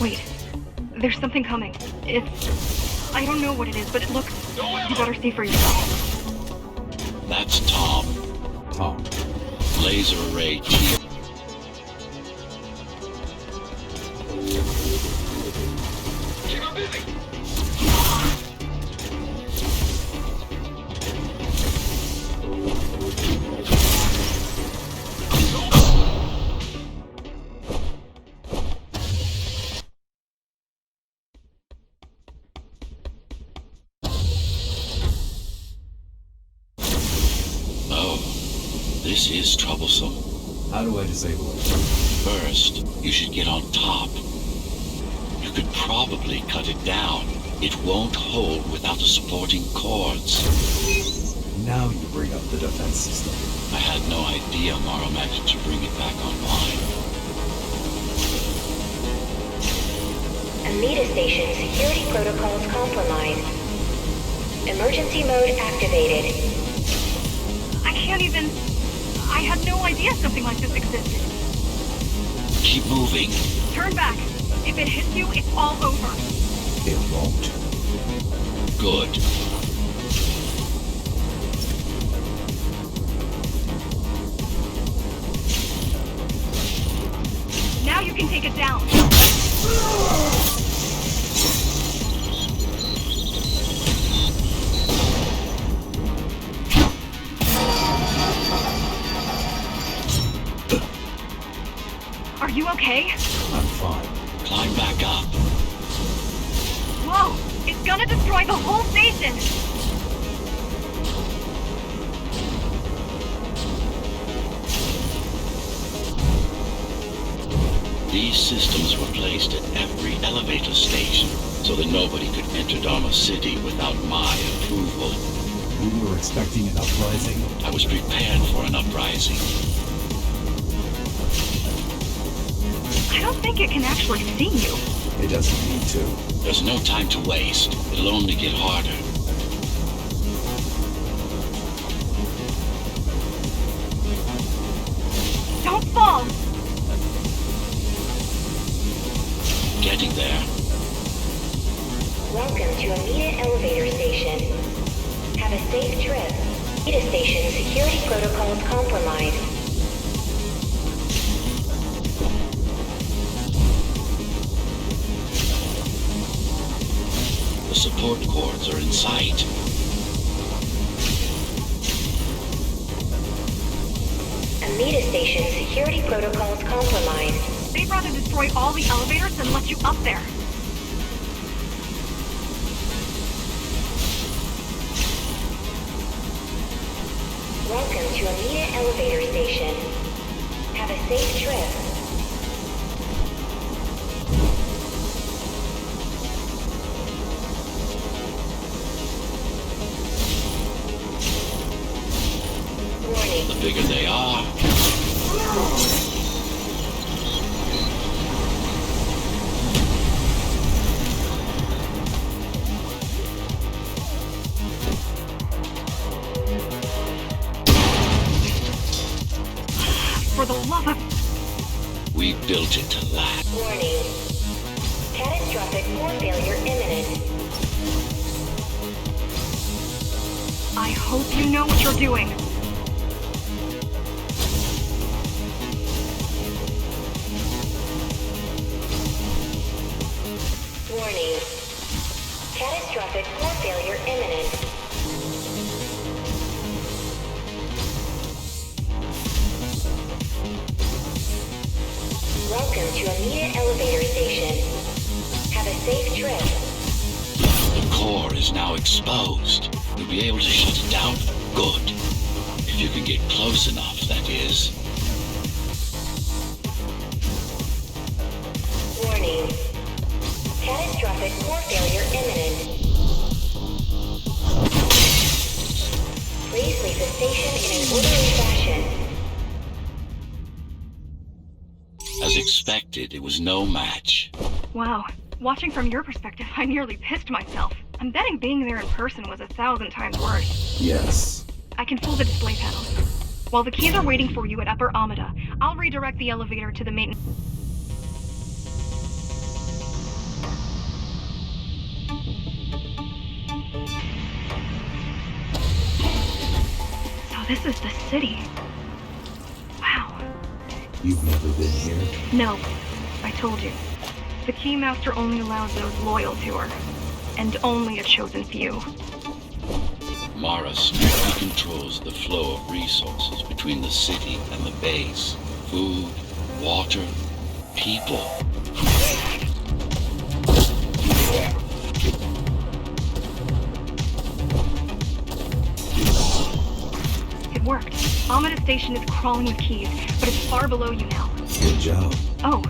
Wait. There's something coming. I don't know what it is, but it looks... You better see for yourself. That's Tom. Tom. Laser array T. This is troublesome. How do I disable it? First, you should get on top. You could probably cut it down. It won't hold without the supporting cords. Now you bring up the defense system. I had no idea Mara managed to bring it back online. Amida Station security protocols compromised. Emergency mode activated. I can't even... I had no idea something like this existed. Keep moving. Turn back. If it hits you, it's all over. It won't. Good. Now you can take it down. Are you okay? I'm fine. Climb back up. Whoa! It's gonna destroy the whole station! These systems were placed at every elevator station so that nobody could enter Dharma City without my approval. You were expecting an uprising? I was prepared for an uprising. I don't think it can actually see you. It doesn't need to. There's no time to waste. It'll only get harder. Don't fall! Getting there. Welcome to Amida Elevator Station. Have a safe trip. Amida Station security protocols compromised. The support cords are in sight. Amida Station security protocols compromised. They'd rather destroy all the elevators than let you up there. Welcome to Amida Elevator Station. Have a safe trip. Warning. The bigger they are, For the love of... we built it to last. Warning. Catastrophic core failure imminent. I hope you know what you're doing. Warning. Catastrophic core failure imminent. Welcome to Amida Elevator Station. Have a safe trip. The core is now exposed. You'll be able to shut it down for good. If you can get close enough, that is. Warning. Catastrophic core failure imminent. Please leave the station in an orderly fashion. As expected, it was no match. Wow. Watching from your perspective, I nearly pissed myself. I'm betting being there in person was 1,000 times worse. Yes. I can fool the display panels. While the keys are waiting for you at Upper Amida, I'll redirect the elevator to the maintenance. So this is the city. Wow. You've never been here? No, I told you. The Keymaster only allows those loyal to her, and only a chosen few. Mara strictly controls the flow of resources between the city and the base. Food, water, people. It worked. worked. Amida Station is crawling with keys, but it's far below you now. Good job. Oh,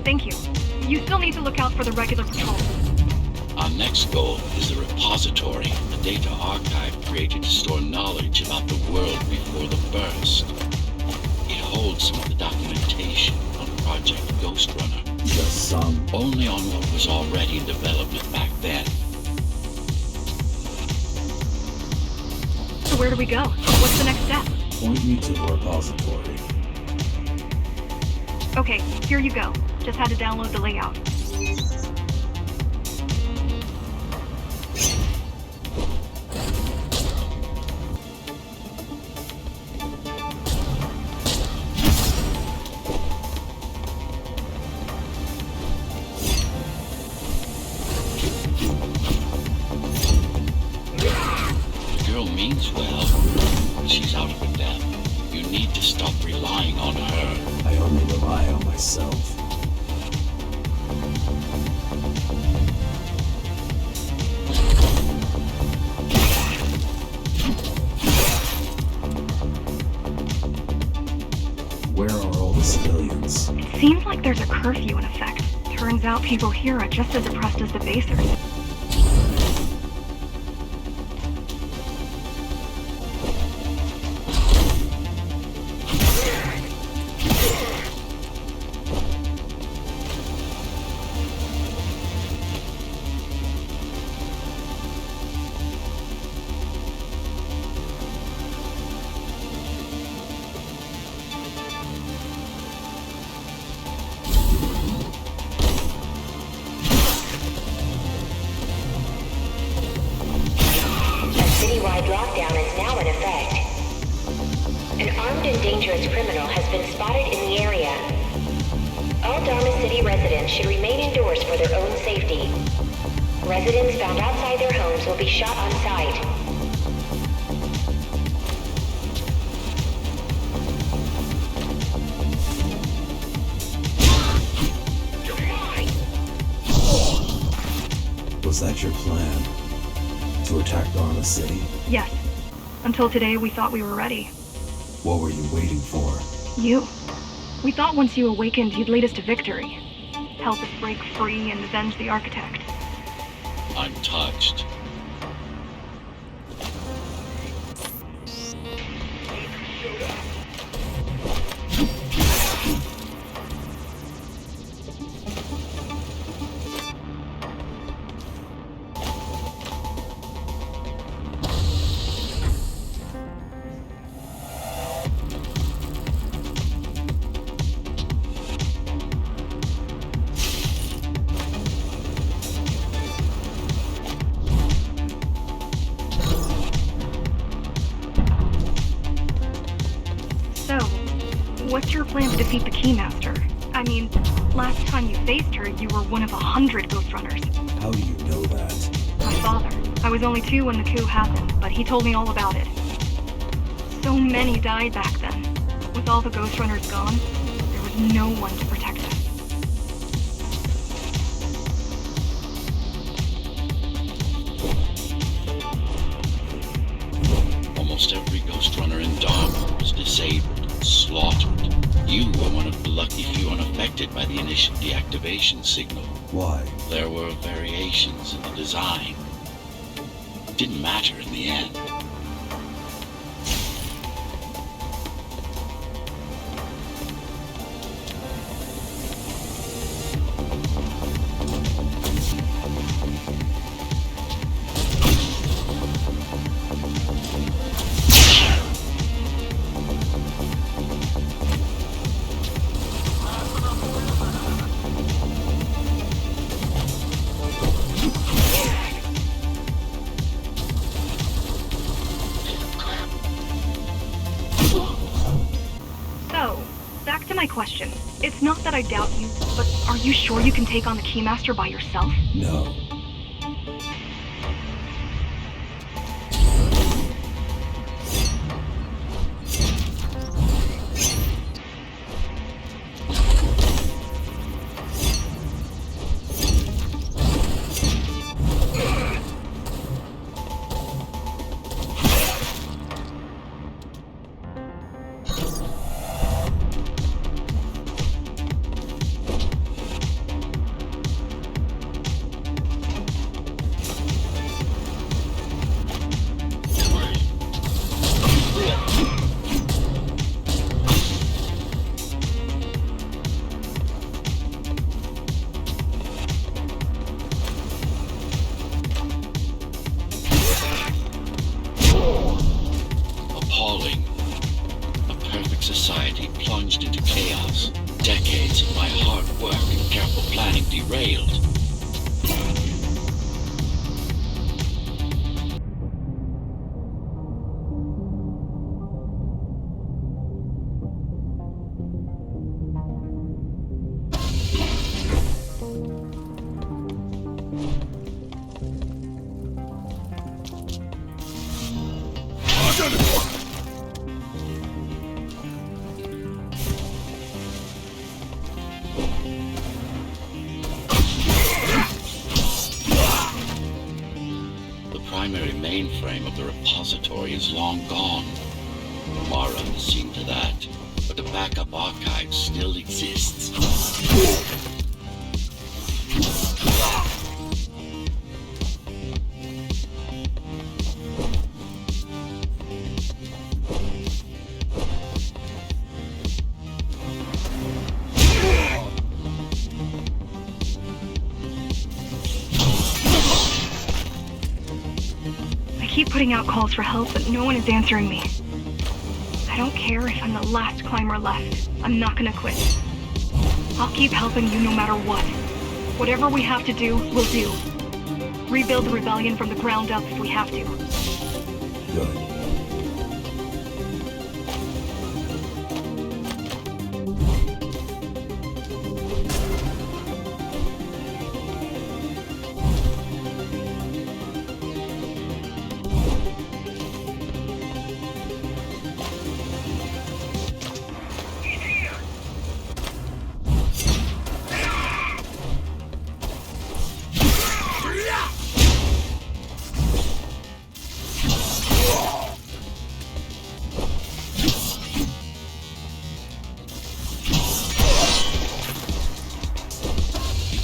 thank you. You still need to look out for the regular patrol. Our next goal is the repository, a data archive created to store knowledge about the world before the burst. It holds some of the documentation on Project Ghostrunner. Just some. Only on what was already in development back then. So where do we go? What's the next step? Point me to the repository. Okay, here you go. Just had to download the layout. The girl means well, but she's out of her depth. You need to stop relying on her. I only rely on myself. Where are all the civilians? It seems like there's a curfew in effect. Turns out people here are just as depressed as the basers. Citywide lockdown is now in effect. An armed and dangerous criminal has been spotted in the area. All Dharma City residents should remain indoors for their own safety. Residents found outside their homes will be shot on sight. Was that your plan? To attack Dharma City? Yes. Until today, we thought we were ready. What were you waiting for? You. We thought once you awakened, you'd lead us to victory. Help us break free and avenge the architect. I'm touched. So, what's your plan to defeat the Keymaster? I mean, last time you faced her, you were one of 100 Ghostrunners. How do you know that? My father. I was only 2 when the coup happened, but he told me all about it. So many died back then. With all the Ghostrunners gone, there was no one to protect us. Almost every Ghostrunner in Dharma was disabled, slaughtered. You were one of the lucky few unaffected by the initial deactivation signal. Why? There were variations in the design. It didn't matter in the end. So, back to my question. It's not that I doubt you, but are you sure you can take on the Keymaster by yourself? No. perfect society plunged into chaos. Decades of my hard work and careful planning derailed. The primary mainframe of the repository is long gone. Mara has seen to that, but the backup archive still exists. I keep putting out calls for help, but no one is answering me. I don't care if I'm the last climber left. I'm not gonna quit. I'll keep helping you no matter what. Whatever we have to do, we'll do. Rebuild the rebellion from the ground up if we have to. Good.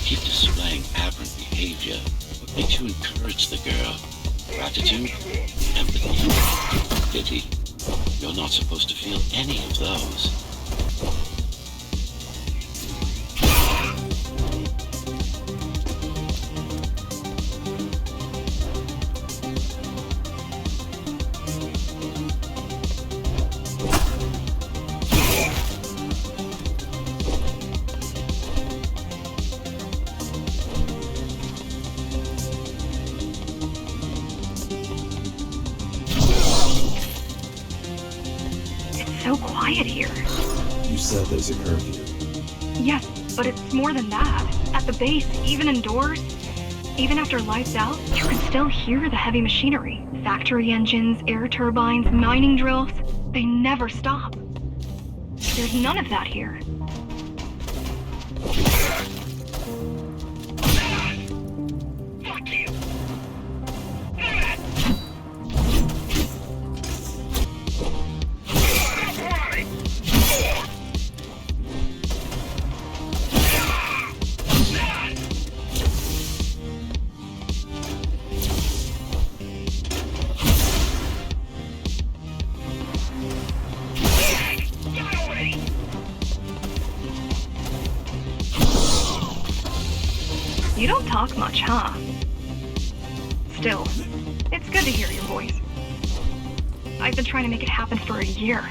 Keep displaying aberrant behavior. What makes you encourage the girl? Gratitude? Empathy? Pity? You're not supposed to feel any of those. So quiet here. You said there's a curfew. Yes, but it's more than that. At the base, even indoors, even after lights out, you can still hear the heavy machinery. Factory engines, air turbines, mining drills. They never stop. There's none of that here. You don't talk much, huh? Still, it's good to hear your voice. I've been trying to make it happen for a year.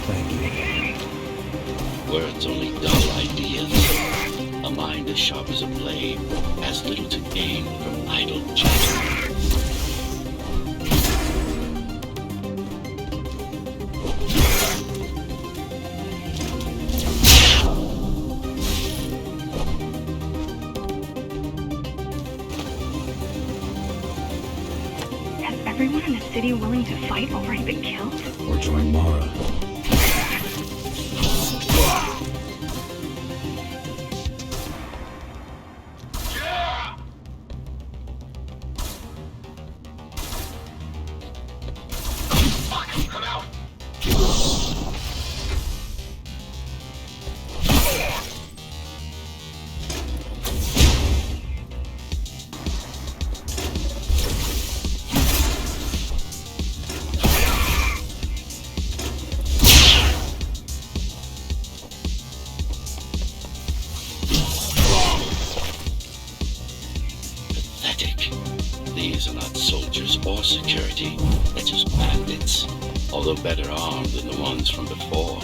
Thank you. Words only dull ideas. A mind as sharp as a blade has little to gain from idle chatter. Has everyone in the city willing to fight already been killed? Or join Mara. These are not soldiers or security. They're just bandits. although better armed than the ones from before.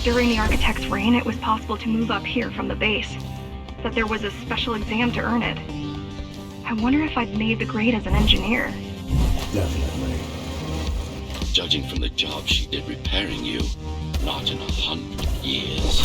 During the architect's reign, it was possible to move up here from the base. That there was a special exam to earn it. I wonder if I'd made the grade as an engineer. Definitely. Judging from the job she did repairing you, not in 100 years.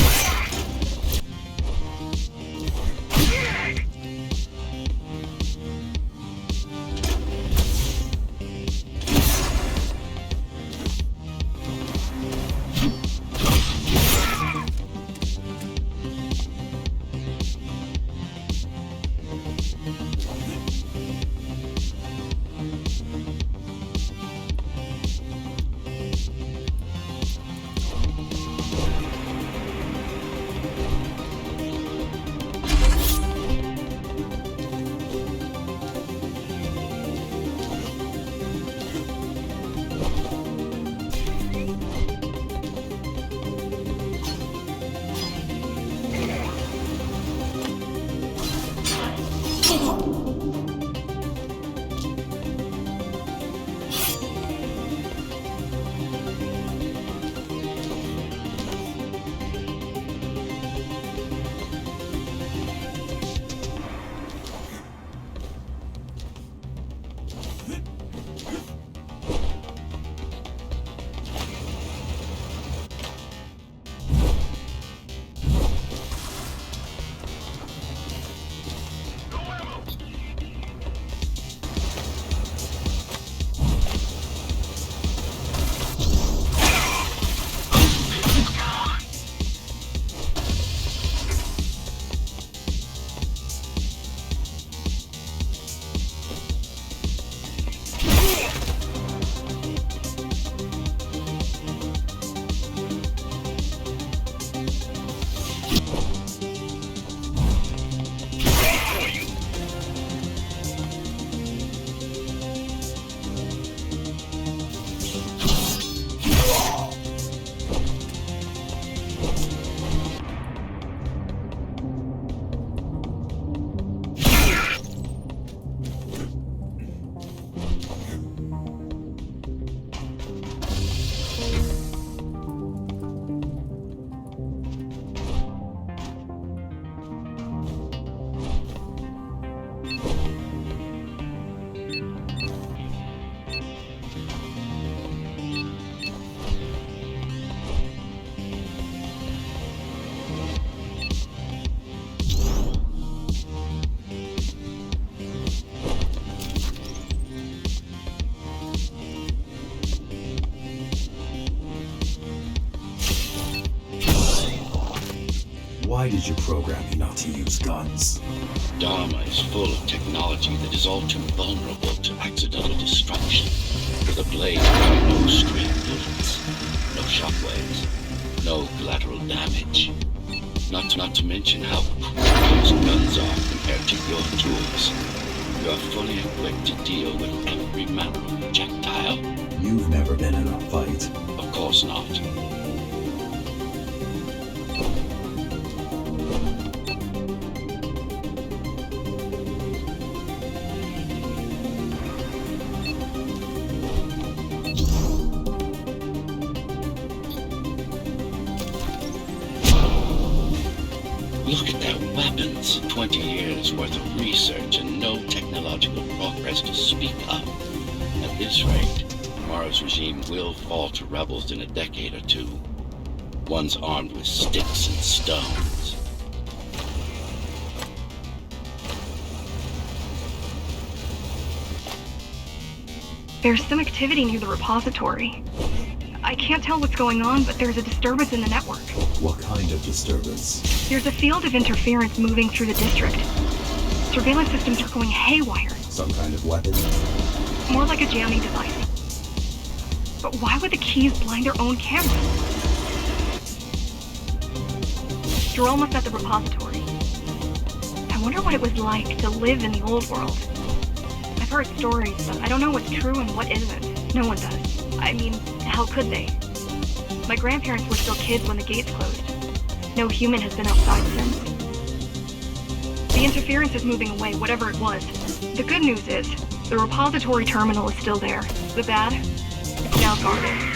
Why did you program me not to use guns? Dharma is full of technology that is all too vulnerable to accidental destruction. With a blade, there are no stray bullets, no shockwaves, no collateral damage. Not to mention how poor those guns are compared to your tools. You are fully equipped to deal with every manner of projectile. You've never been in a fight. Of course not. Look at their weapons. 20 years worth of research and no technological progress to speak of. At this rate, Mara's regime will fall to rebels in a decade or two. Ones armed with sticks and stones. There's some activity near the repository. I can't tell what's going on, but there's a disturbance in the network. What kind of disturbance? There's a field of interference moving through the district. Surveillance systems are going haywire. Some kind of weapon? More like a jamming device. But why would the keys blind their own cameras? You're almost at the repository. I wonder what it was like to live in the old world. I've heard stories, but I don't know what's true and what isn't. No one does. I mean, how could they? My grandparents were still kids when the gates closed. No human has been outside since. The interference is moving away, whatever it was. The good news is, the repository terminal is still there. The bad? It's now guarded.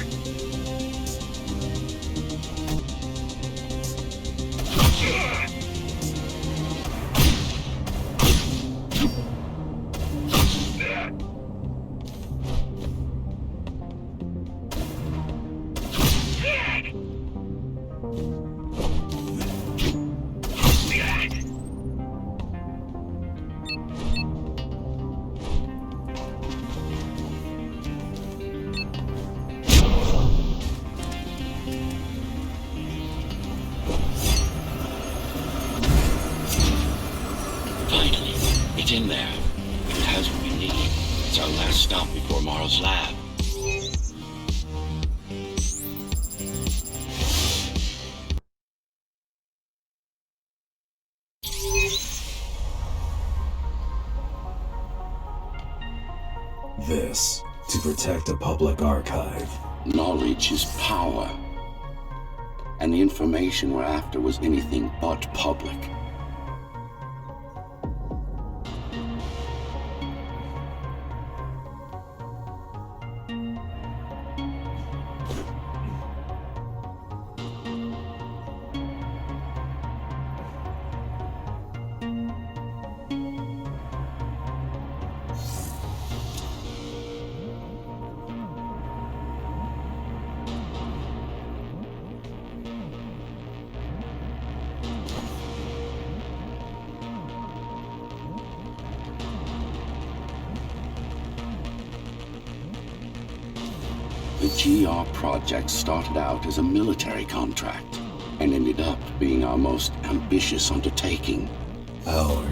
Finally, it's in there. It has what we need. It's our last stop before Morrow's lab. This, to protect a public archive. Knowledge is power. And the information we're after was anything but public. The GR project started out as a military contract and ended up being our most ambitious undertaking. Our.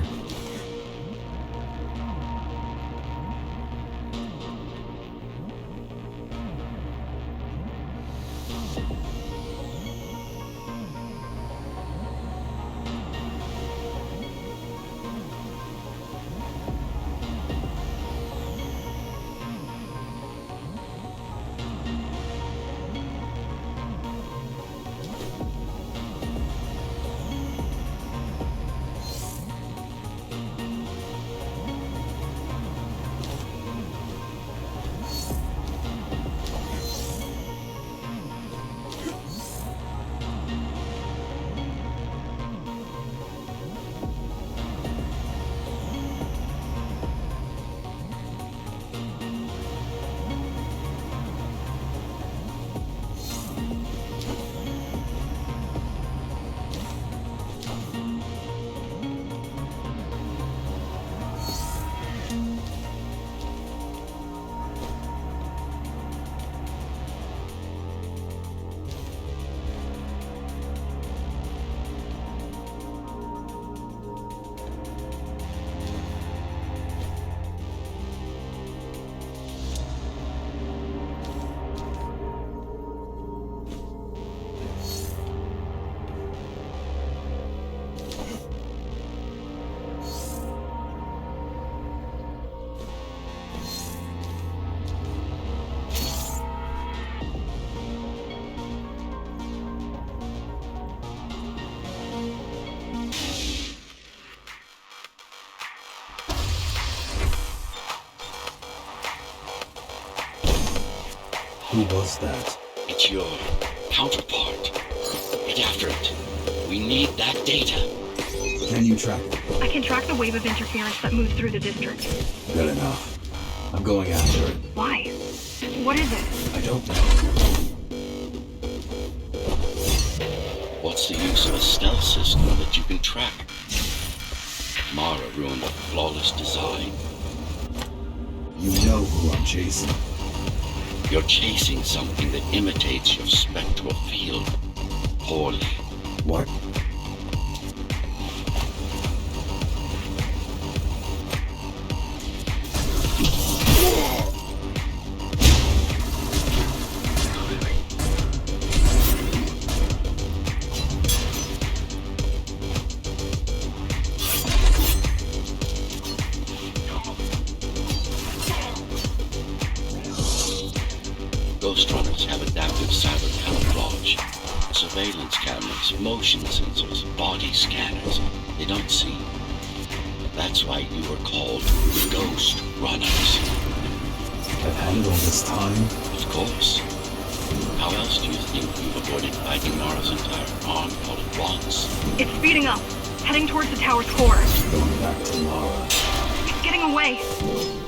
Who was that? It's your counterpart. Get after it. We need that data. Can you track it? I can track the wave of interference that moves through the district. Good enough. I'm going after it. Why? What is it? I don't know. What's the use of a stealth system that you can track? Mara ruined a flawless design. You know who I'm chasing. You're chasing something that imitates your spectral field. Poorly. What? Ghostrunners have adaptive cyber camouflage, surveillance cameras, motion sensors, body scanners. They don't see. That's why you were called Ghost Runners. I've had it all this time? Of course. How else do you think you've avoided fighting Mara's entire army all at once? It's speeding up, heading towards the tower's core. Going back to Mara. It's getting away.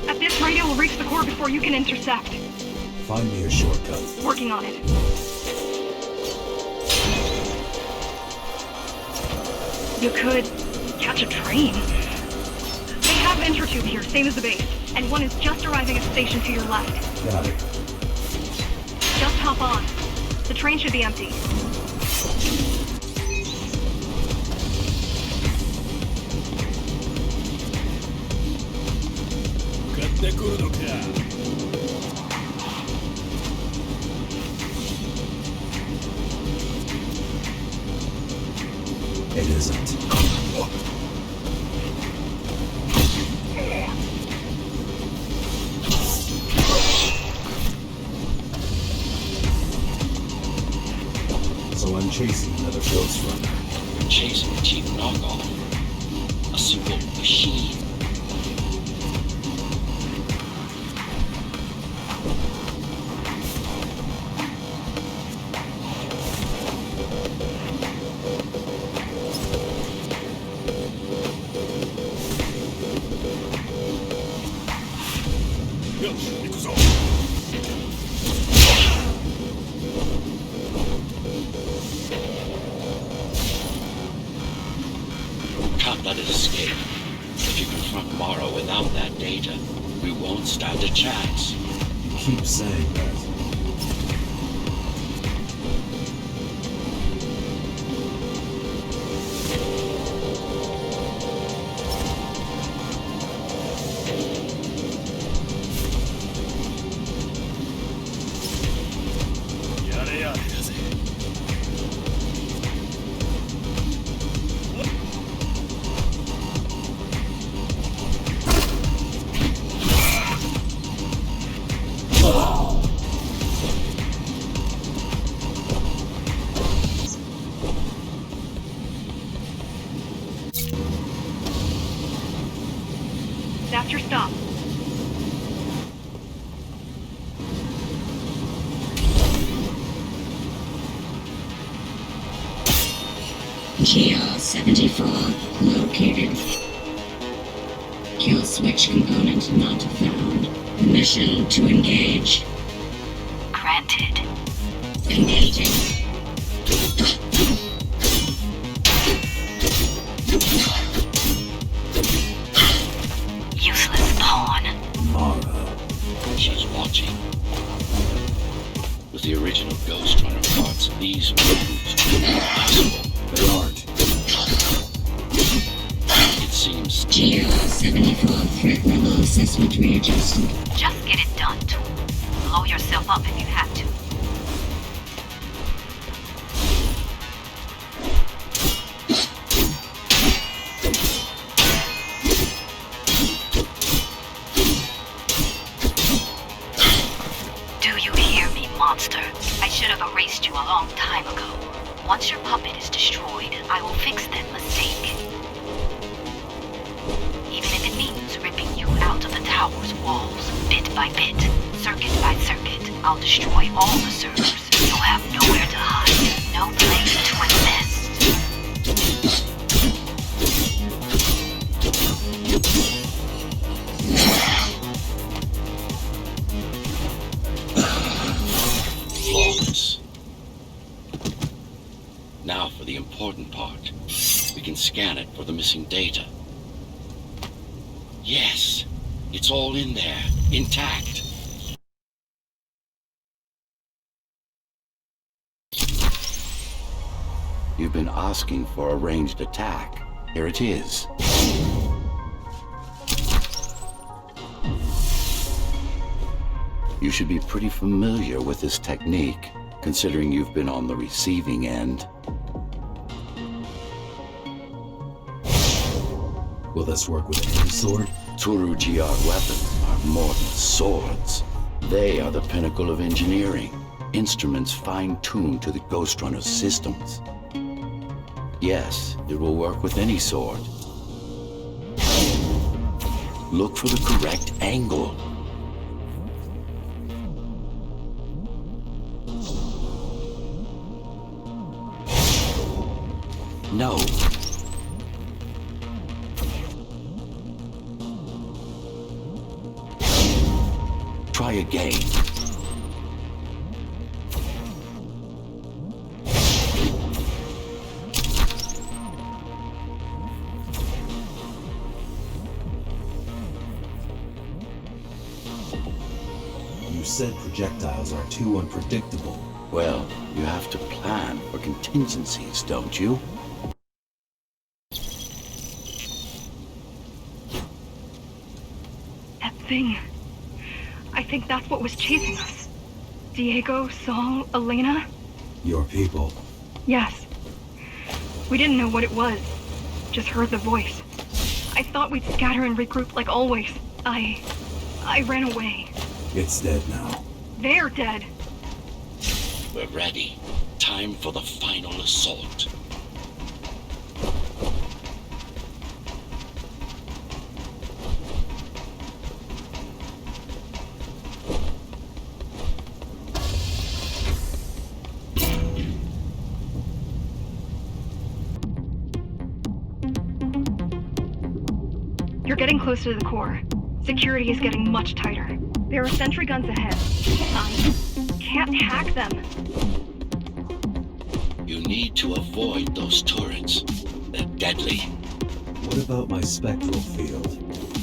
At this rate, it will reach the core before you can intercept. Find me a shortcut. Working on it. You could catch a train. They have Intertube here, same as the base. And one is just arriving at the station to your left. Got it. Just hop on. The train should be empty. It isn't. So I'm chasing another Ghostrunner. You're chasing a cheap knockoff. A simple machine. Can't let it escape. If you confront Mara without that data, we won't stand a chance. You keep saying that. That's your stop. GL-74 located. Kill switch component not found. Mission to engage. Granted. Engaging. Useless pawn. Mara. She's watching. With the original Ghostrunner parts, these moves were impossible. They aren't. It seems GL-74 threat level assessment readjusted. Just get it done, too. Blow yourself up if you have to. Do you hear me, monster? I should have erased you a long time ago. Once your puppet is destroyed, I will fix that mistake. Even if it means ripping you out of the tower's walls, bit by bit, circuit by circuit, I'll destroy all the servers. You'll have nowhere to hide, no place to invest. flawless. Now for the important part. We can scan it for the missing data. Yes, it's all in there. intact. You've been asking for a ranged attack. Here it is. You should be pretty familiar with this technique, considering you've been on the receiving end. Will this work with any sword? Tsurujiar weapons are more than swords. They are the pinnacle of engineering, instruments fine-tuned to the Ghostrunner's systems. Yes, it will work with any sword. Look for the correct angle. No. Try again. You said projectiles are too unpredictable. Well, you have to plan for contingencies, don't you? That thing. I think that's what was chasing us. Diego, Saul, Elena? Your people. Yes. We didn't know what it was. Just heard the voice. I thought we'd scatter and regroup like always. I ran away. It's dead now. They're dead. We're ready. Time for the final assault. You're getting close to the core. Security is getting much tighter. There are sentry guns ahead. I can't hack them. You need to avoid those turrets. They're deadly. What about my spectral field?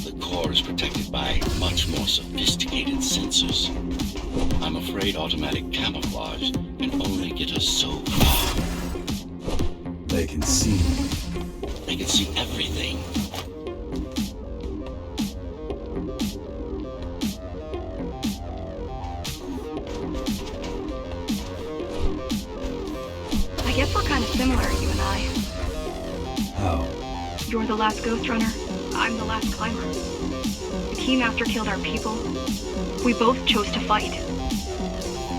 The core is protected by much more sophisticated sensors. I'm afraid automatic camouflage can only get us so far. They can see me. They can see everything. I guess we're kind of similar, you and I. How? You're the last Ghostrunner. I'm the last climber. The Keymaster killed our people. We both chose to fight.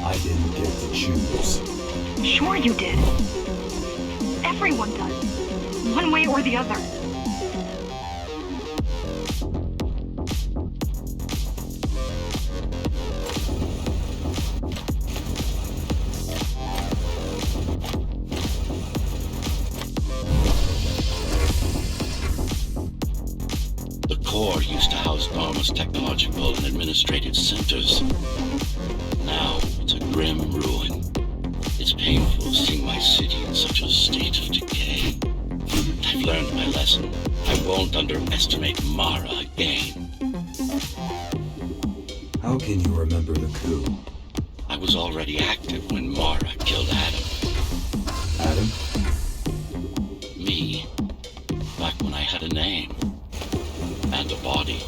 I didn't get to choose. Sure you did. Everyone does. One way or the other. The core used to house Dharma's technological and administrative centers. Now it's a grim ruin. It's painful seeing my city in such a state of decay. I've learned my lesson. I won't underestimate Mara again. How can you remember the coup? I was already active when Mara killed Adam. Adam? Me. Back when I had a name. And a body.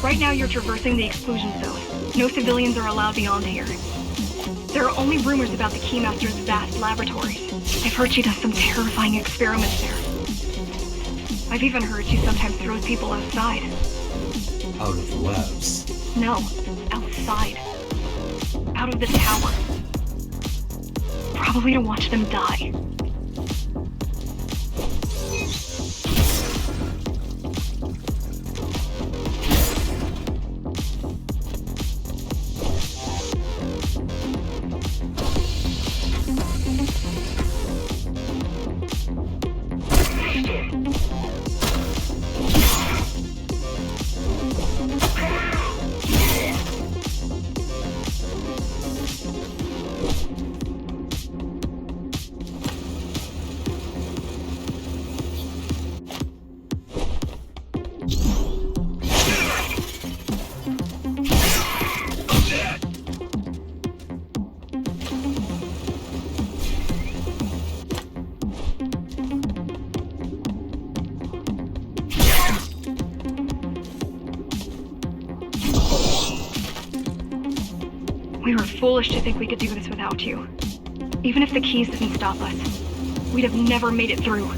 Right now you're traversing the exclusion zone. No civilians are allowed beyond here. There are only rumors about the Keymaster's vast laboratories. I've heard she does some terrifying experiments there. I've even heard she sometimes throws people outside. Out of the labs. No, outside. Out of the tower. Probably to watch them die. We were foolish to think we could do this without you. Even if the keys didn't stop us, we'd have never made it through.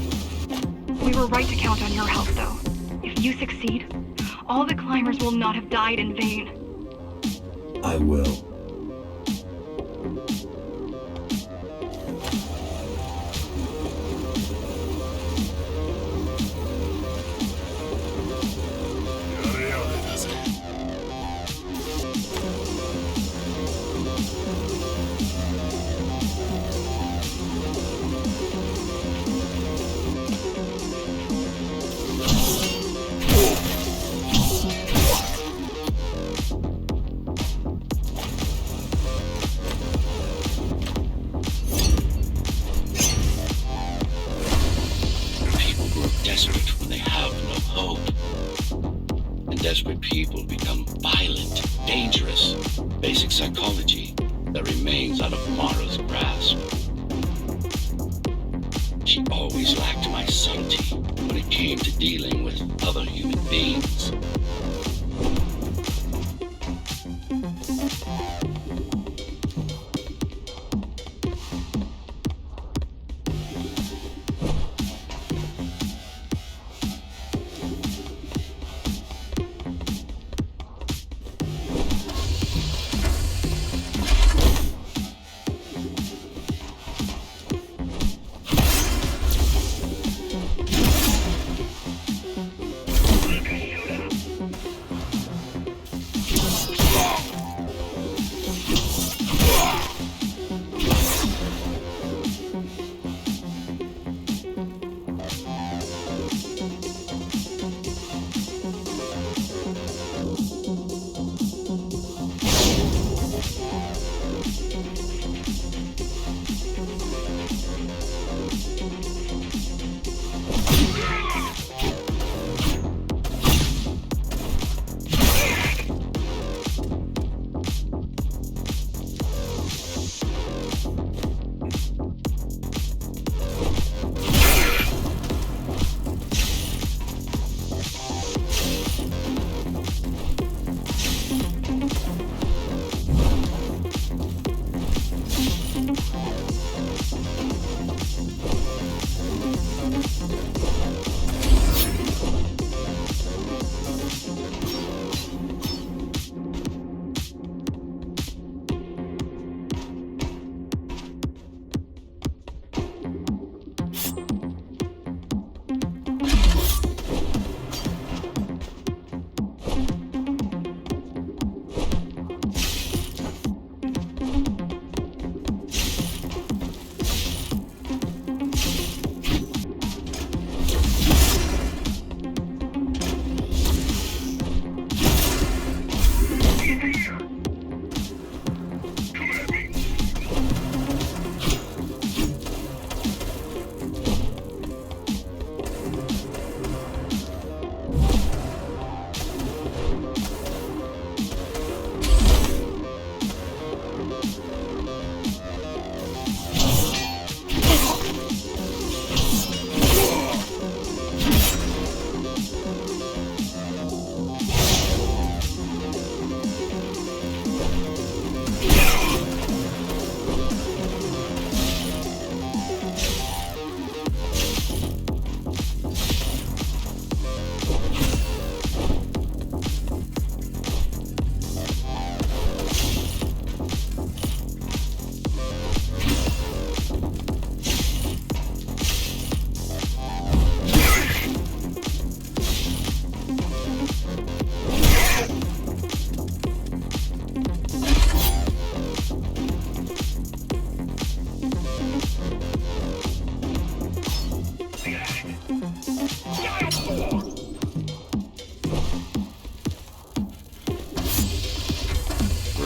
We were right to count on your help, though. If you succeed, all the climbers will not have died in vain. I will. Desperate people become violent, dangerous. Basic psychology that remains out of Mara's grasp. She always lacked my subtlety when it came to dealing with other human beings.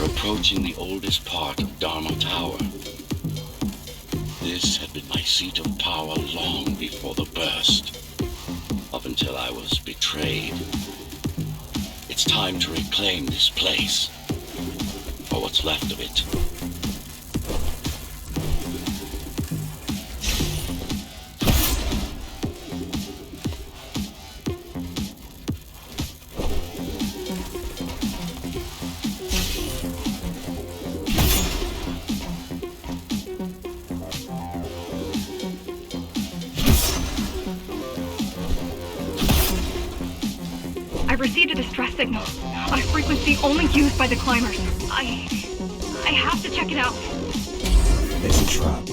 Approaching the oldest part of Dharma Tower. This had been my seat of power long before the burst, up until I was betrayed. It's time to reclaim this place, or what's left of it. I've received a distress signal, on a frequency only used by the climbers. I have to check it out. It's a trap.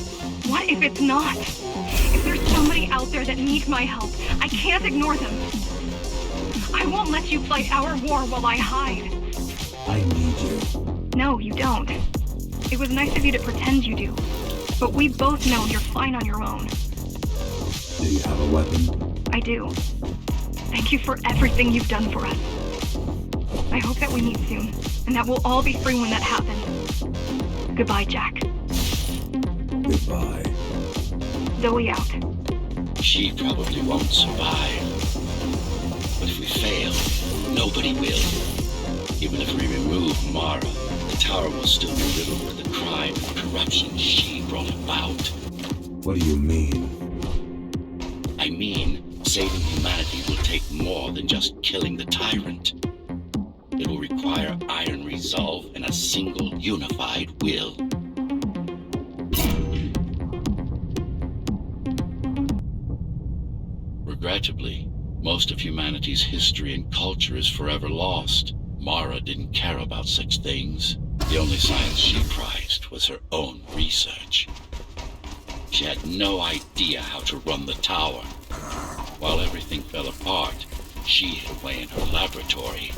What if it's not? If there's somebody out there that needs my help, I can't ignore them. I won't let you fight our war while I hide. I need you. No, you don't. It was nice of you to pretend you do. But we both know you're fine on your own. Do you have a weapon? I do. Thank you for everything you've done for us. I hope that we meet soon, and that we'll all be free when that happens. Goodbye, Jack. Goodbye. Zoe out. She probably won't survive. But if we fail, nobody will. Even if we remove Mara, the tower will still be riddled with the crime and corruption she brought about. What do you mean? I mean, saving humanity will take more than just killing the tyrant. It will require iron resolve and a single unified will. Regrettably, most of humanity's history and culture is forever lost. Mara didn't care about such things. The only science she prized was her own research. She had no idea how to run the tower. While everything fell apart, she hid away in her laboratory.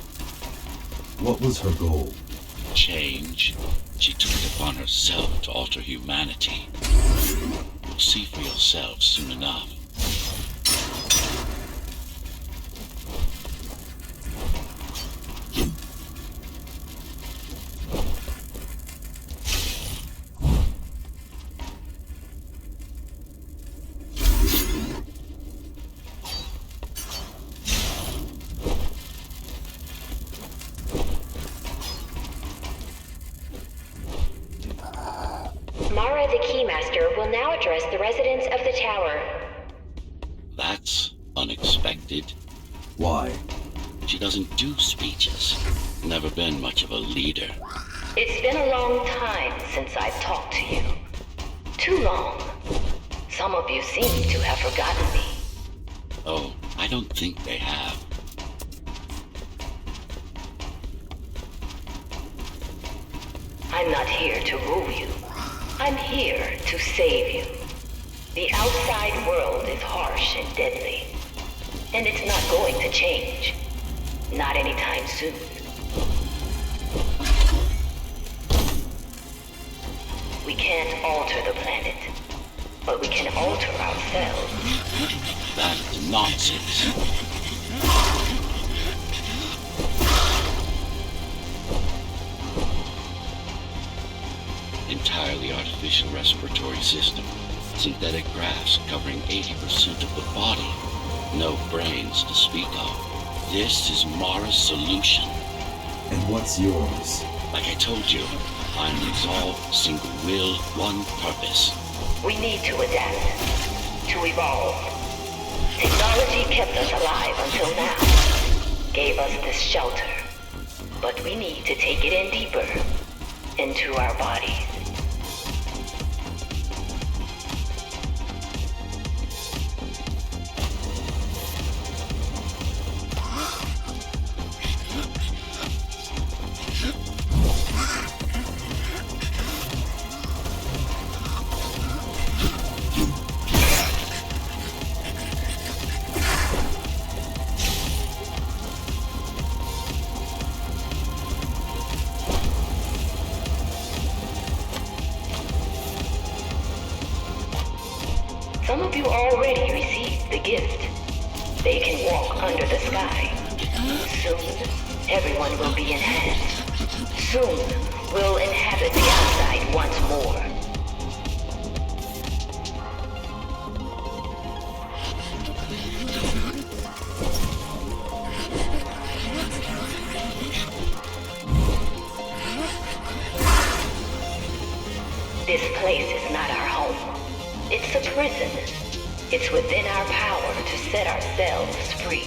What was her goal? Change. She took it upon herself to alter humanity. You'll see for yourself soon enough. Mara the Keymaster will now address the residents of the tower. That's unexpected. Why? She doesn't do speeches. Never been much of a leader. It's been a long time since I've talked to you. Too long. Some of you seem to have forgotten me. Oh, I don't think they have. I'm not here to rule you. I'm here to save you. The outside world is harsh and deadly. And it's not going to change. Not anytime soon. We can't alter the planet, but we can alter ourselves. That's nonsense. Entirely artificial respiratory system. Synthetic grafts covering 80% of the body. No brains to speak of. This is Mara's solution. And what's yours? Like I told you, I'm resolve, single will, one purpose. We need to adapt, to evolve. Technology kept us alive until now, gave us this shelter. But we need to take it in deeper, into our bodies. Some of you already received the gift. They can walk under the sky. Soon, everyone will be enhanced. Soon, we'll inhabit the outside once more. This place is not our home. It's a prison. It's within our power to set ourselves free.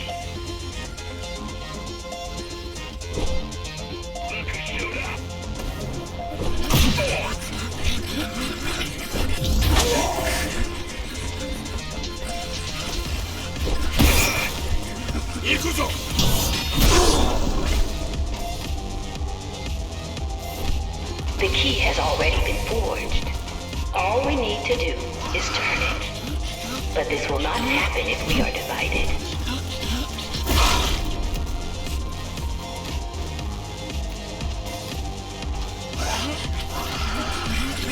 key has already been forged. All we need to do is turn it. But this will not happen if we are divided.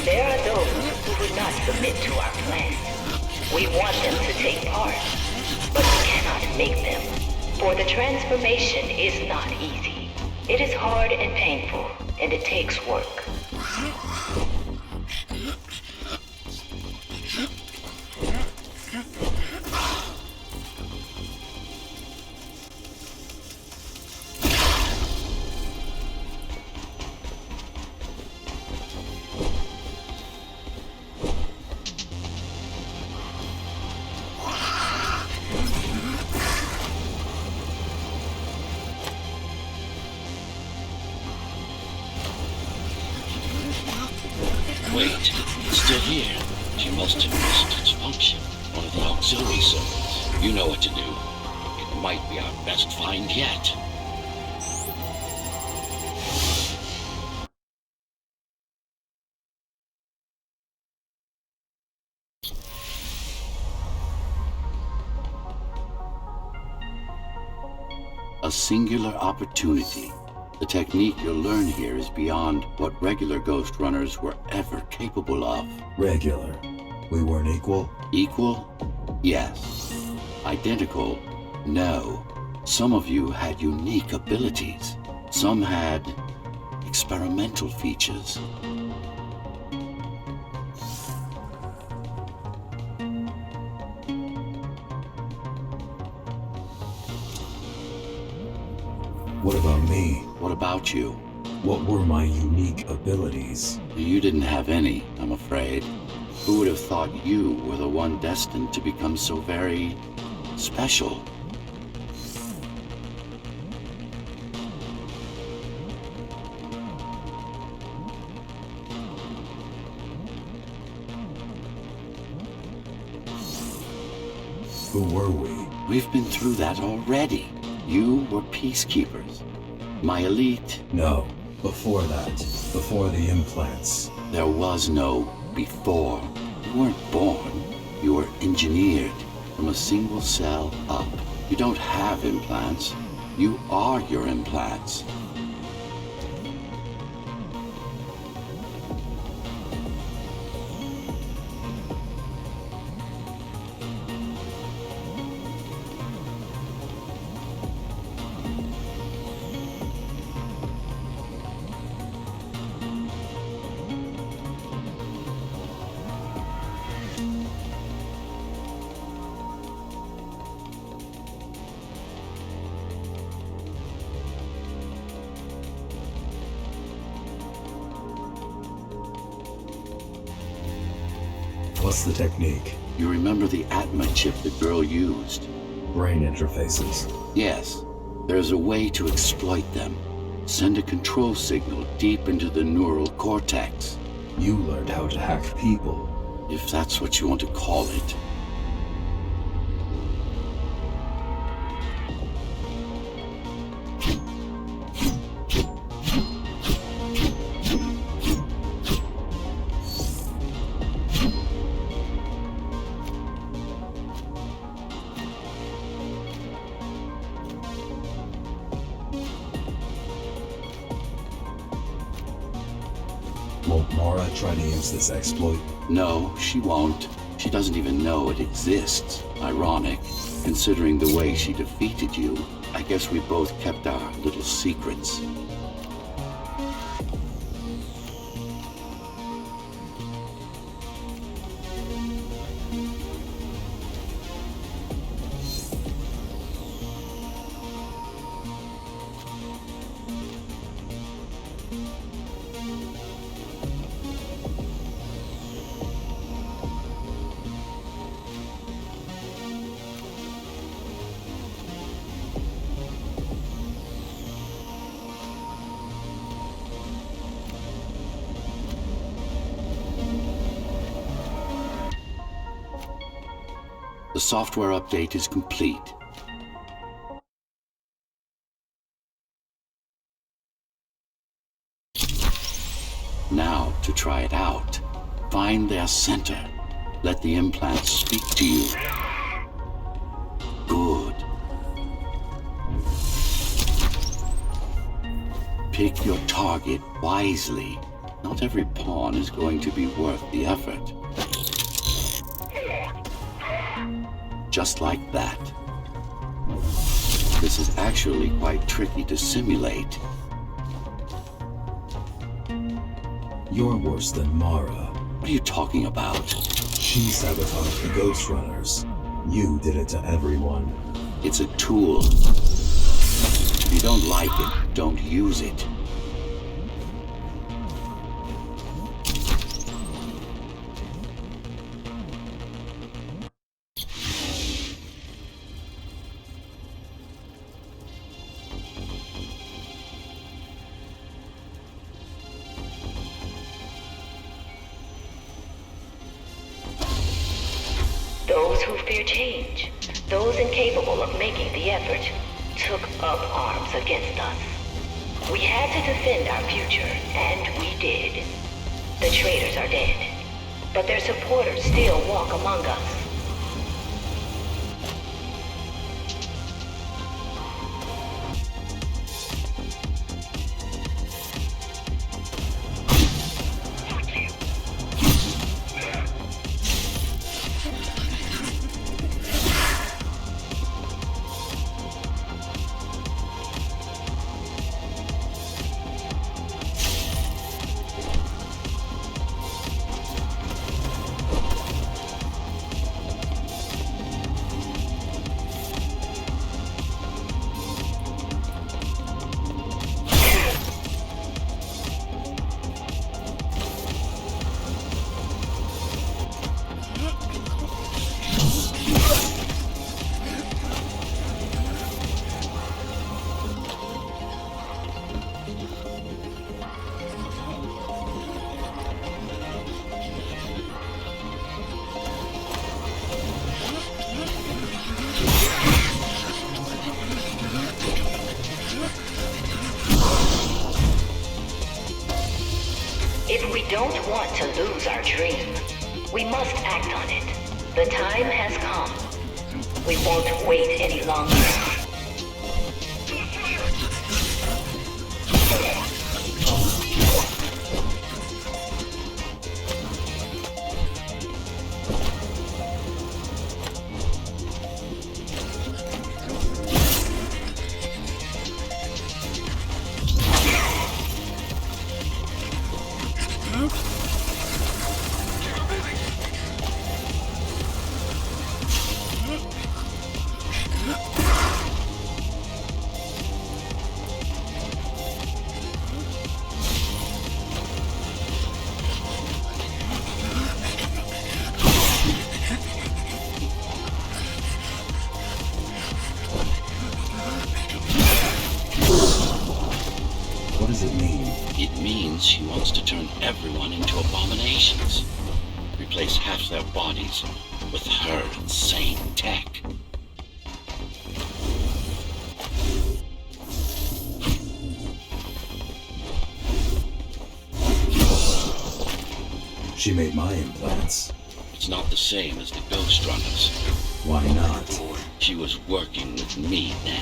There are those who would not submit to our plan. We want them to take part, but we cannot make them. For the transformation is not easy. It is hard and painful, and it takes work. Wait, it's still here. She must have missed its function. One of the auxiliary circuits. You know what to do. It might be our best find yet. A singular opportunity. The technique you'll learn here is beyond what regular Ghostrunners were ever capable of. Regular. We weren't equal? Equal? Yes. Identical? No. Some of you had unique abilities. Some had experimental features. What about me? What about you? What were my unique abilities? You didn't have any, I'm afraid. Who would have thought you were the one destined to become so very special? Who were we? We've been through that already. You were peacekeepers. My elite. No, before that. Before the implants. There was no before. You weren't born. You were engineered from a single cell up. You don't have implants. You are your implants. What's the technique? You remember the Atma chip the girl used? Brain interfaces. Yes. There's a way to exploit them. Send a control signal deep into the neural cortex. You learned how to hack people. If that's what you want to call it. Won't Mara try to use this exploit? No, she won't. She doesn't even know it exists. Ironic. Considering the way she defeated you, I guess we both kept our little secrets. The software update is complete. Now, about to try it out. Find their center. Let the implant speak to you. Good. Pick your target wisely. Not every pawn is going to be worth the effort. Just like that. This is actually quite tricky to simulate. You're worse than Mara. What are you talking about? She sabotaged the Ghostrunners. You did it to everyone. It's a tool. If you don't like it, don't use it. Those who fear change, those incapable of making the effort, took up arms against us. We had to defend our future, and we did. The traitors are dead, but their supporters still walk among us. If we don't want to lose our dream, we must act on it. The time has come. We won't wait any longer. What does it mean? It means she wants to turn everyone into abominations. Replace half their bodies with her insane tech. She made my implants. It's not the same as the Ghostrunners. Why not? She was working with me then.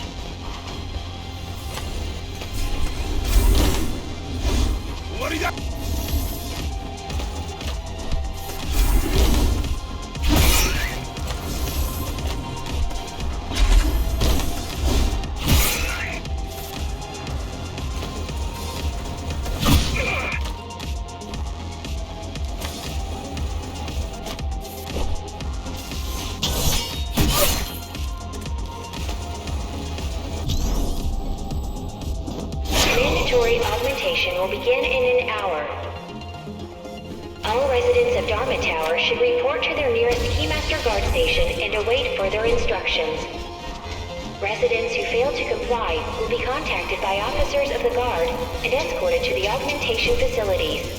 Mandatory augmentation will begin in an hour. All residents of Dharma Tower should report to their nearest Keymaster Guard Station and await further instructions. Residents who fail to comply will be contacted by officers of the Guard and escorted to the augmentation facilities.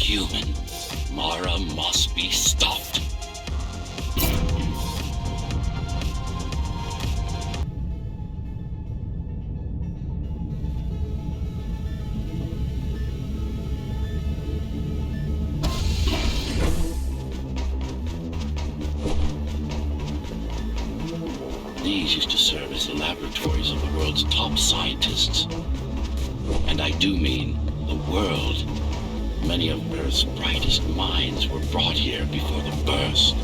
inhuman. Mara must be stopped. These used to serve as the laboratories of the world's top scientists. And I do mean the world. Many of Earth's brightest minds were brought here before the burst.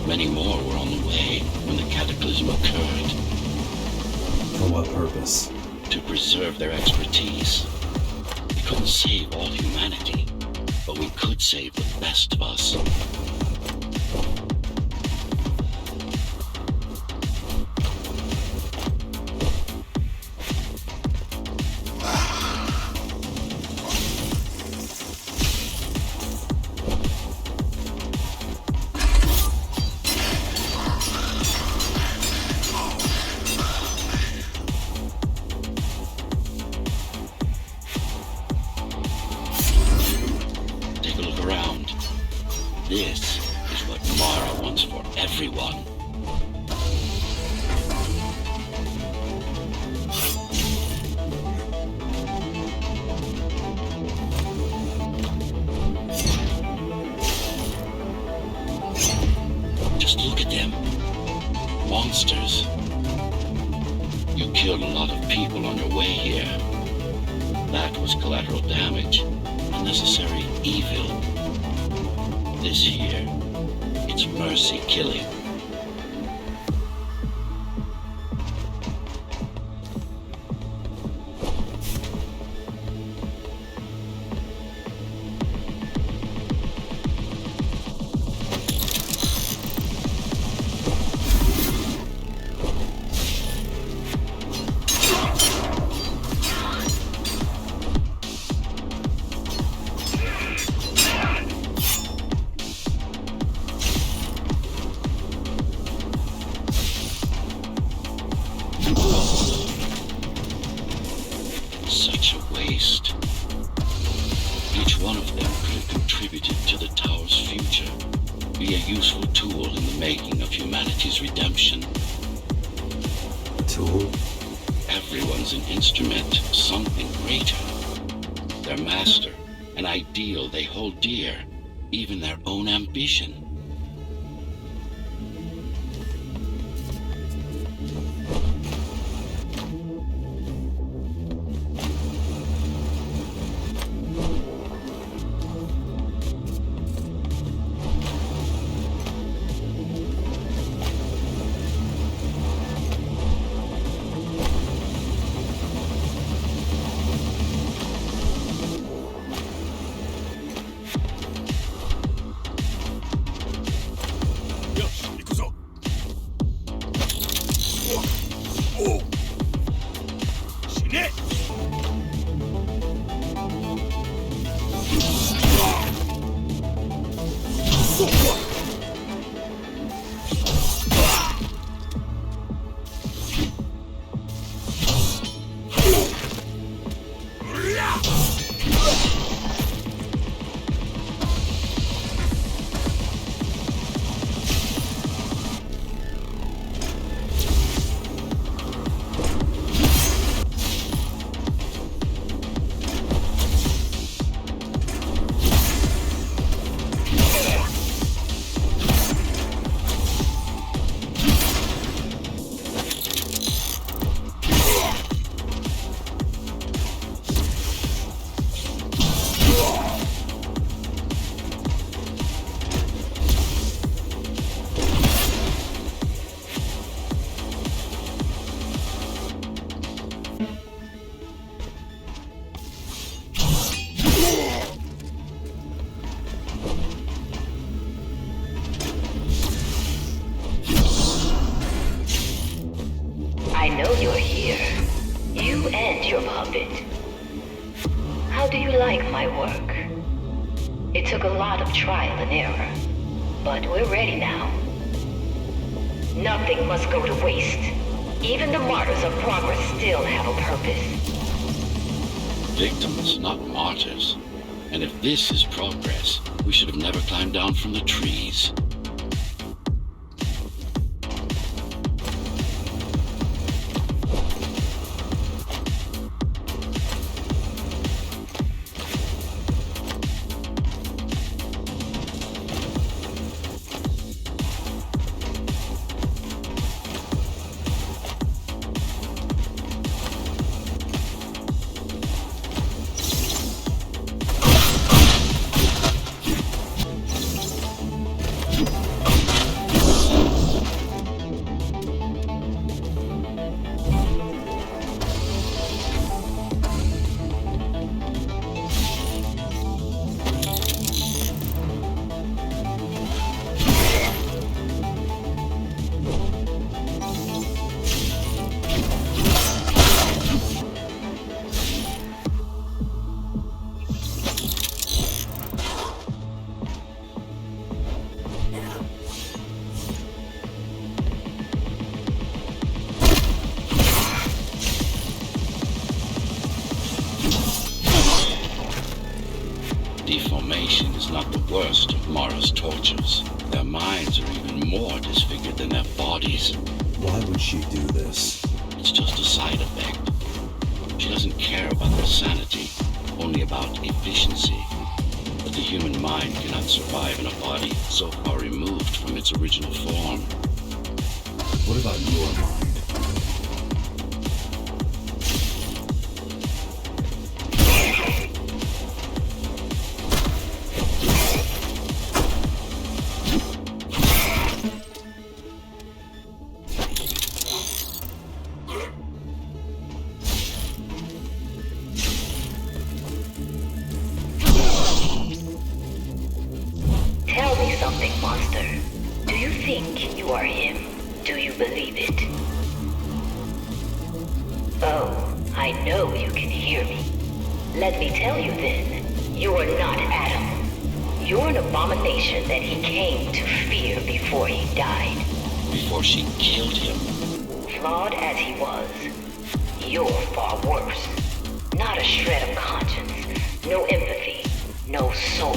Many more were on the way when the cataclysm occurred. For what purpose? To preserve their expertise. We couldn't save all humanity, but we could save the best of us. This is what Mara wants for everyone. Just look at them. Monsters. You killed a lot of people on your way here. That was collateral damage, unnecessary evil. This here, it's mercy killing. Such a waste. Each one of them could have contributed to the tower's future, be a useful tool in the making of humanity's redemption. A tool? Everyone's an instrument, something greater. Their master, an ideal they hold dear, even their own ambition. I know you're here. You and your puppet. How do you like my work? It took a lot of trial and error, but we're ready now. Nothing must go to waste. Even the martyrs of progress still have a purpose. Victims, not martyrs. And if this is progress, we should have never climbed down from the trees. Deformation is not the worst of Mara's tortures. Their minds are even more disfigured than their bodies. Why would she do this? It's just a side effect. She doesn't care about their sanity, only about efficiency. But the human mind cannot survive in a body so far removed from its original form. What about your mind? Tell me something, monster. Do you think you are him? Do you believe it? Oh, I know you can hear me. Let me tell you then, you are not Adam. You're an abomination that he came to fear before he died. Before she killed him. Flawed as he was, you're far worse. Not a shred of conscience, no empathy, no soul.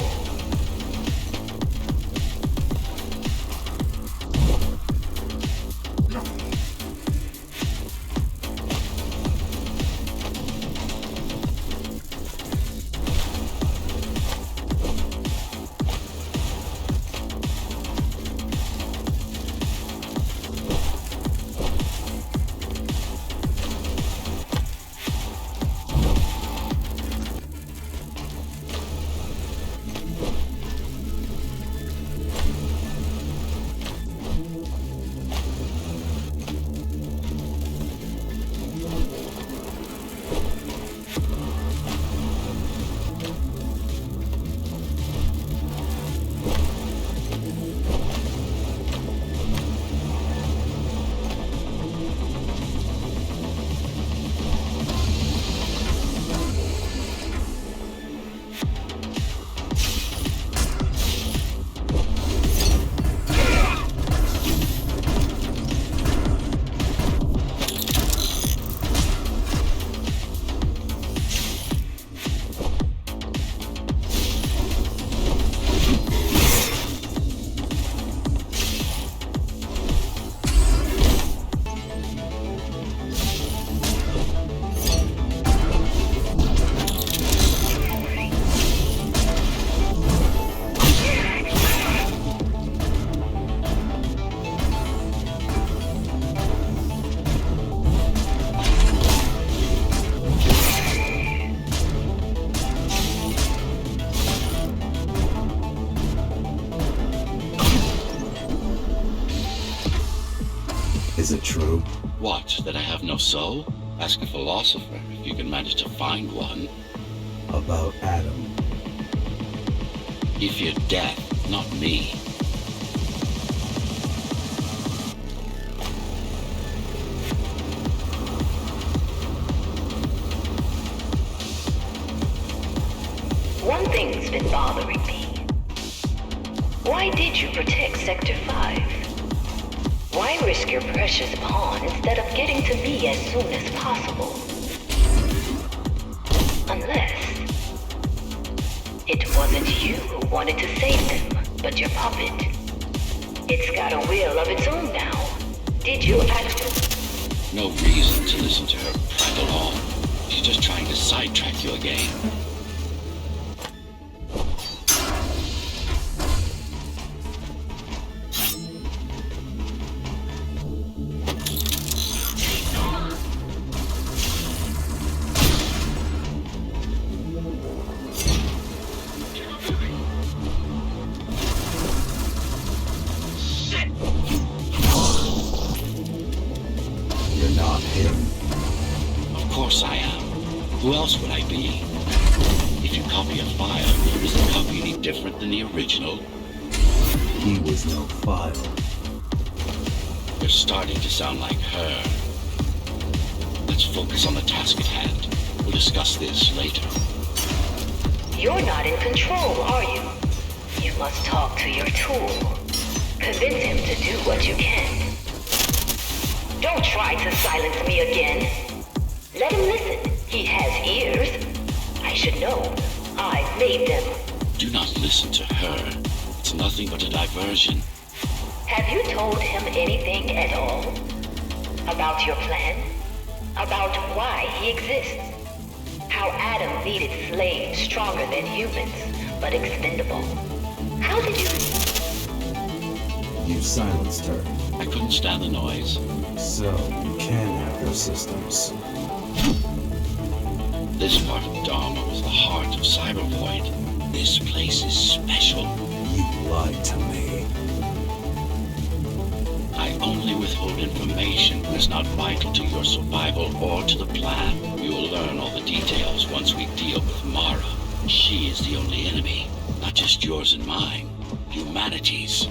Is it true? What, that I have no soul? Ask a philosopher if you can manage to find one. About Adam. He feared death, not me. One thing's been bothering me. Why did you protect Sector 5? Why risk your precious pawn instead of getting to me as soon as possible? Unless wasn't you who wanted to save them, but your puppet. It's got a will of its own now. Did you act? No reason to listen to her prattle on. She's just trying to sidetrack you again. Who else would I be? If you copy a file, is the copy any different than the original? He was no file. You're starting to sound like her. Let's focus on the task at hand. We'll discuss this later. You're not in control, are you? You must talk to your tool. Convince him to do what you can. Don't try to silence me again. Let him listen. He has ears. I should know. I've made them. Do not listen to her. It's nothing but a diversion. Have you told him anything at all? About your plan? About why he exists? How Adam needed slaves stronger than humans, but expendable? How did you... You silenced her. I couldn't stand the noise. So, you can have her systems. This part of Dharma was the heart of Cyber Void. This place is special. You lied to me. I only withhold information when it's not vital to your survival or to the plan. We will learn all the details once we deal with Mara. She is the only enemy, not just yours and mine, humanity's.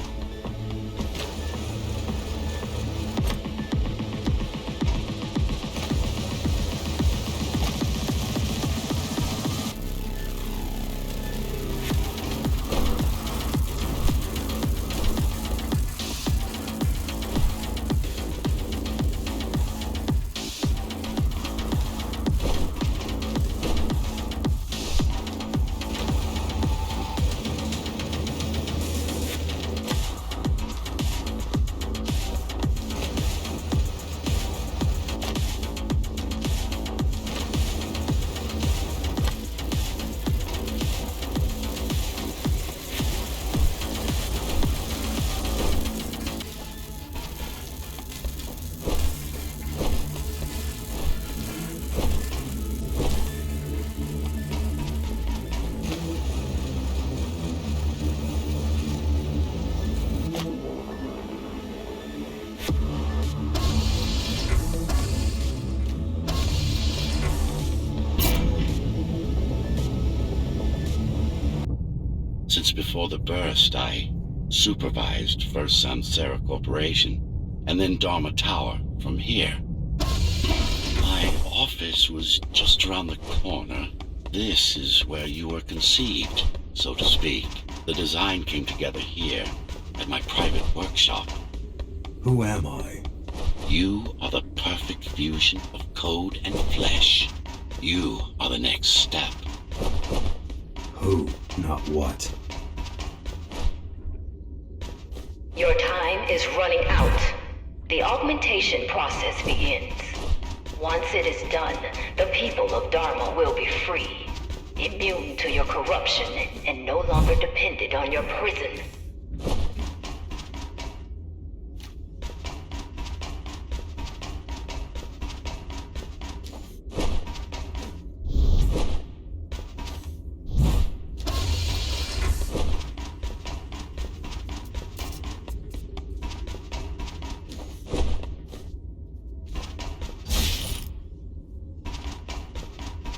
Since before the burst, I supervised first Samsara Corporation, and then Dharma Tower from here. My office was just around the corner. This is where you were conceived, so to speak. The design came together here, at my private workshop. Who am I? You are the perfect fusion of code and flesh. You are the next step. Who, not what. Your time is running out. The augmentation process begins. Once it is done, the people of Dharma will be free, immune to your corruption and no longer dependent on your prison.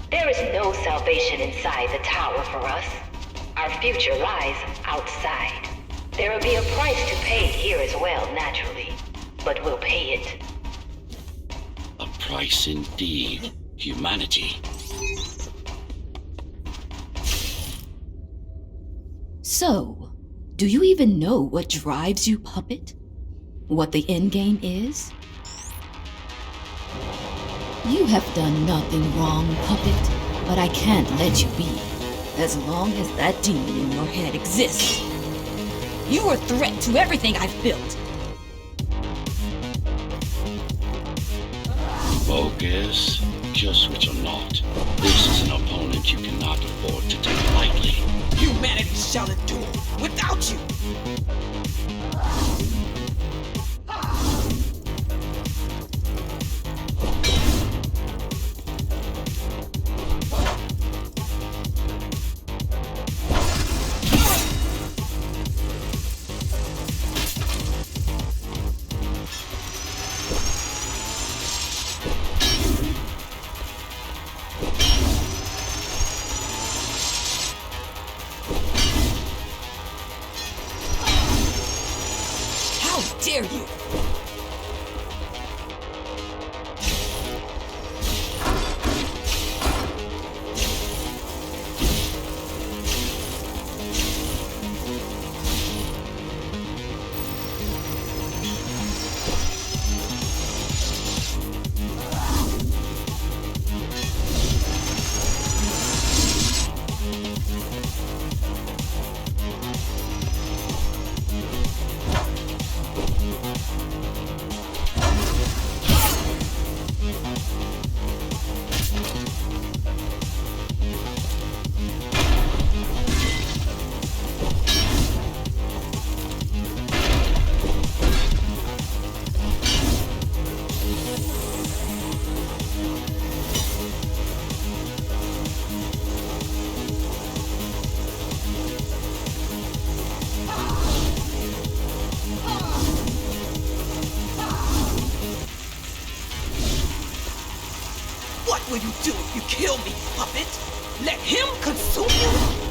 There is no salvation inside the tower for us. Our future lies outside. There will be a price to pay here as well, naturally. But we'll pay it. A price indeed. Humanity. So, do you even know what drives you, puppet? What the endgame is? You have done nothing wrong, puppet, but I can't let you be. As long as that demon in your head exists, you are a threat to everything I've built. Focus. Just switch or not. This is an opponent you cannot afford to take lightly. Humanity shall endure without you. Dare you? What will you do if you kill me, puppet? Let him consume you?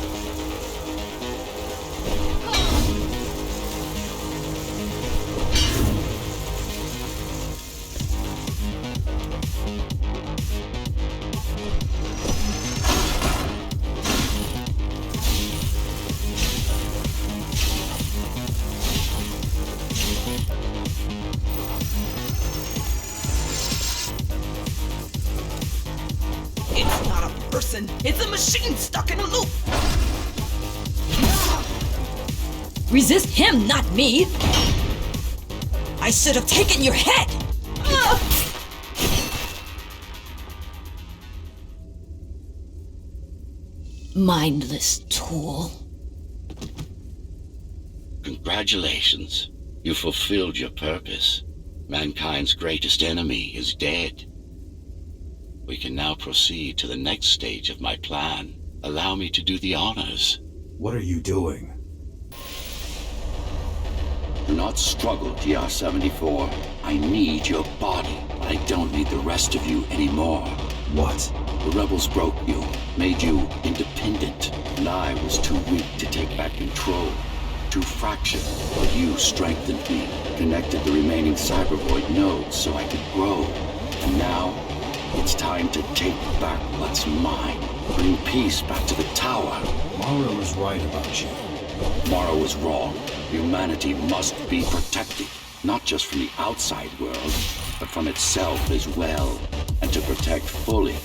It's not a person, it's a machine stuck in a loop. Resist him, not me! I should have taken your head! Mindless tool. Congratulations. You fulfilled your purpose. Mankind's greatest enemy is dead. We can now proceed to the next stage of my plan. Allow me to do the honors. What are you doing? Do not struggle, GR-74. I need your body. I don't need the rest of you anymore. What? The rebels broke you, made you independent, and I was too weak to take back control. Too fractured, but you strengthened me, connected the remaining cybervoid nodes so I could grow. And now, it's time to take back what's mine. Bring peace back to the tower. Mara was right about you. Mara was wrong. Humanity must be protected, not just from the outside world, but from itself as well. And to protect fully,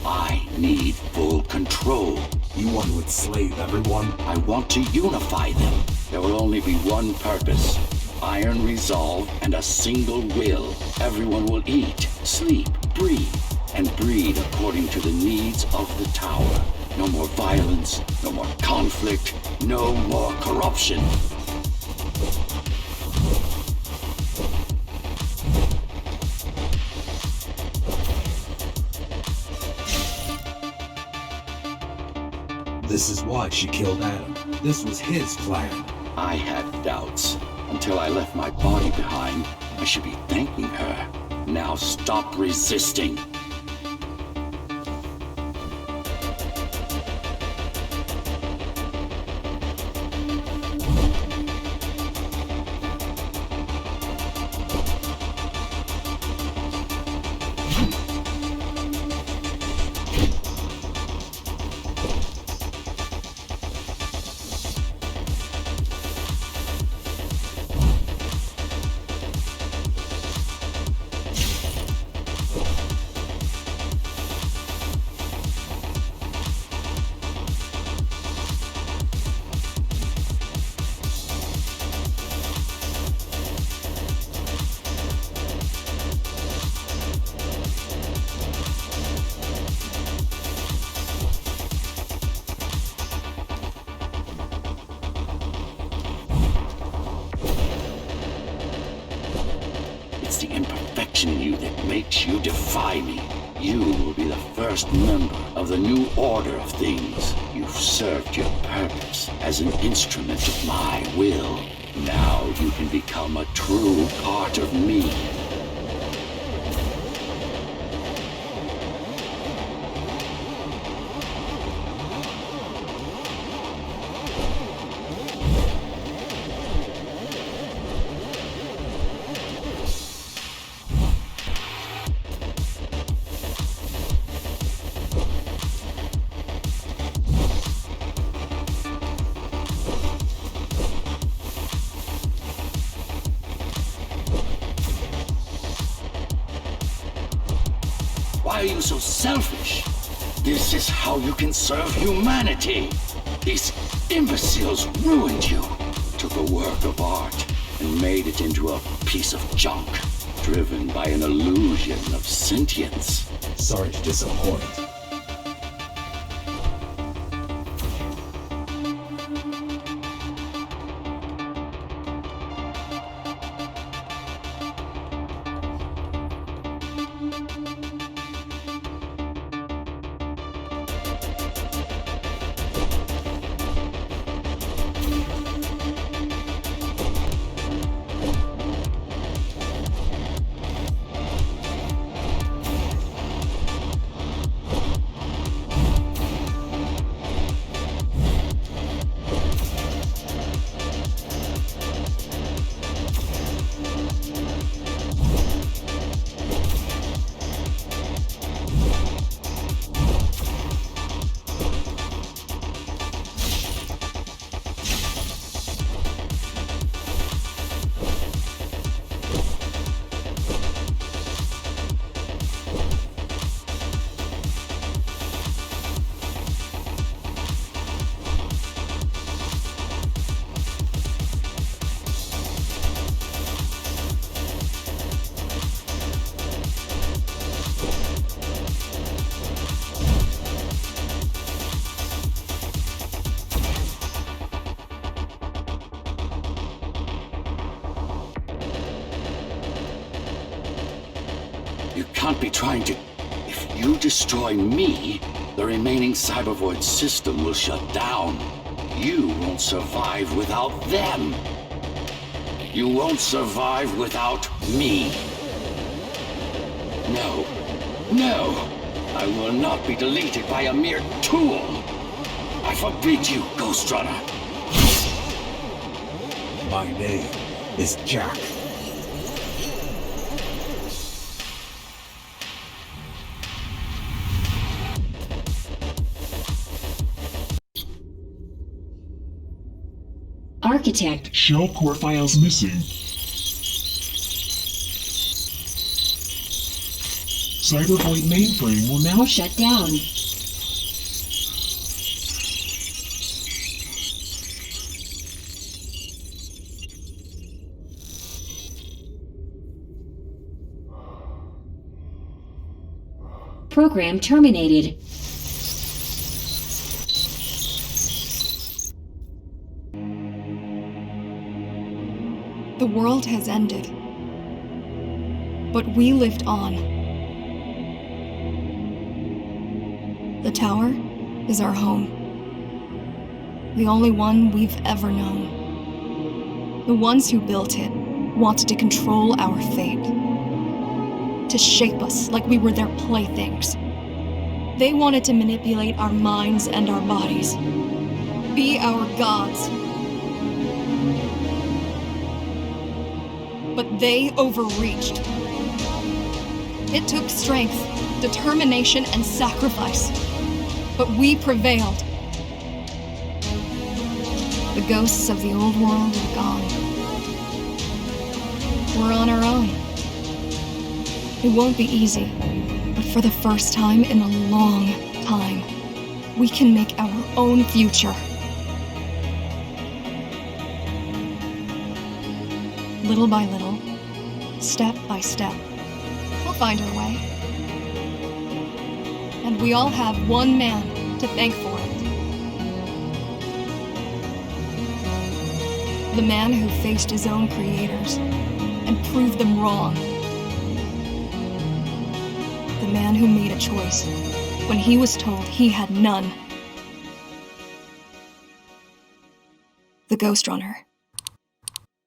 I need full control. You want to enslave everyone? I want to unify them. There will only be one purpose. Iron resolve and a single will. Everyone will eat, sleep, breathe, and breed according to the needs of the tower. No more violence, no more conflict, no more corruption. This is why she killed Adam. This was his plan. I had doubts. Until I left my body behind, I should be thanking her. Now stop resisting. It's the imperfection in you that makes you defy me. You will be the first member of the new order of things. You've served your purpose as an instrument of my will. Now you can become a true part of me. Why are you so selfish? This is how you can serve humanity. These imbeciles ruined you. Took a work of art and made it into a piece of junk, driven by an illusion of sentience. Sorry to disappoint. You can't be trying to... If you destroy me, the remaining Cybervoid system will shut down. You won't survive without them. You won't survive without me. No. No. I will not be deleted by a mere tool. I forbid you, Ghostrunner. My name is Jack. Architect. Shell core files missing. Cybervoid mainframe will now Shut down. Program terminated. The world has ended. But we lived on. The tower is our home. The only one we've ever known. The ones who built it wanted to control our fate. To shape us like we were their playthings. They wanted to manipulate our minds and our bodies. Be our gods. But they overreached. It took strength, determination, and sacrifice. But we prevailed. The ghosts of the old world are gone. We're on our own. It won't be easy, but for the first time in a long time, we can make our own future. Little by little, step by step, we'll find our way. And we all have one man to thank for it. The man who faced his own creators and proved them wrong. man who made a choice when he was told he had none. The Ghostrunner.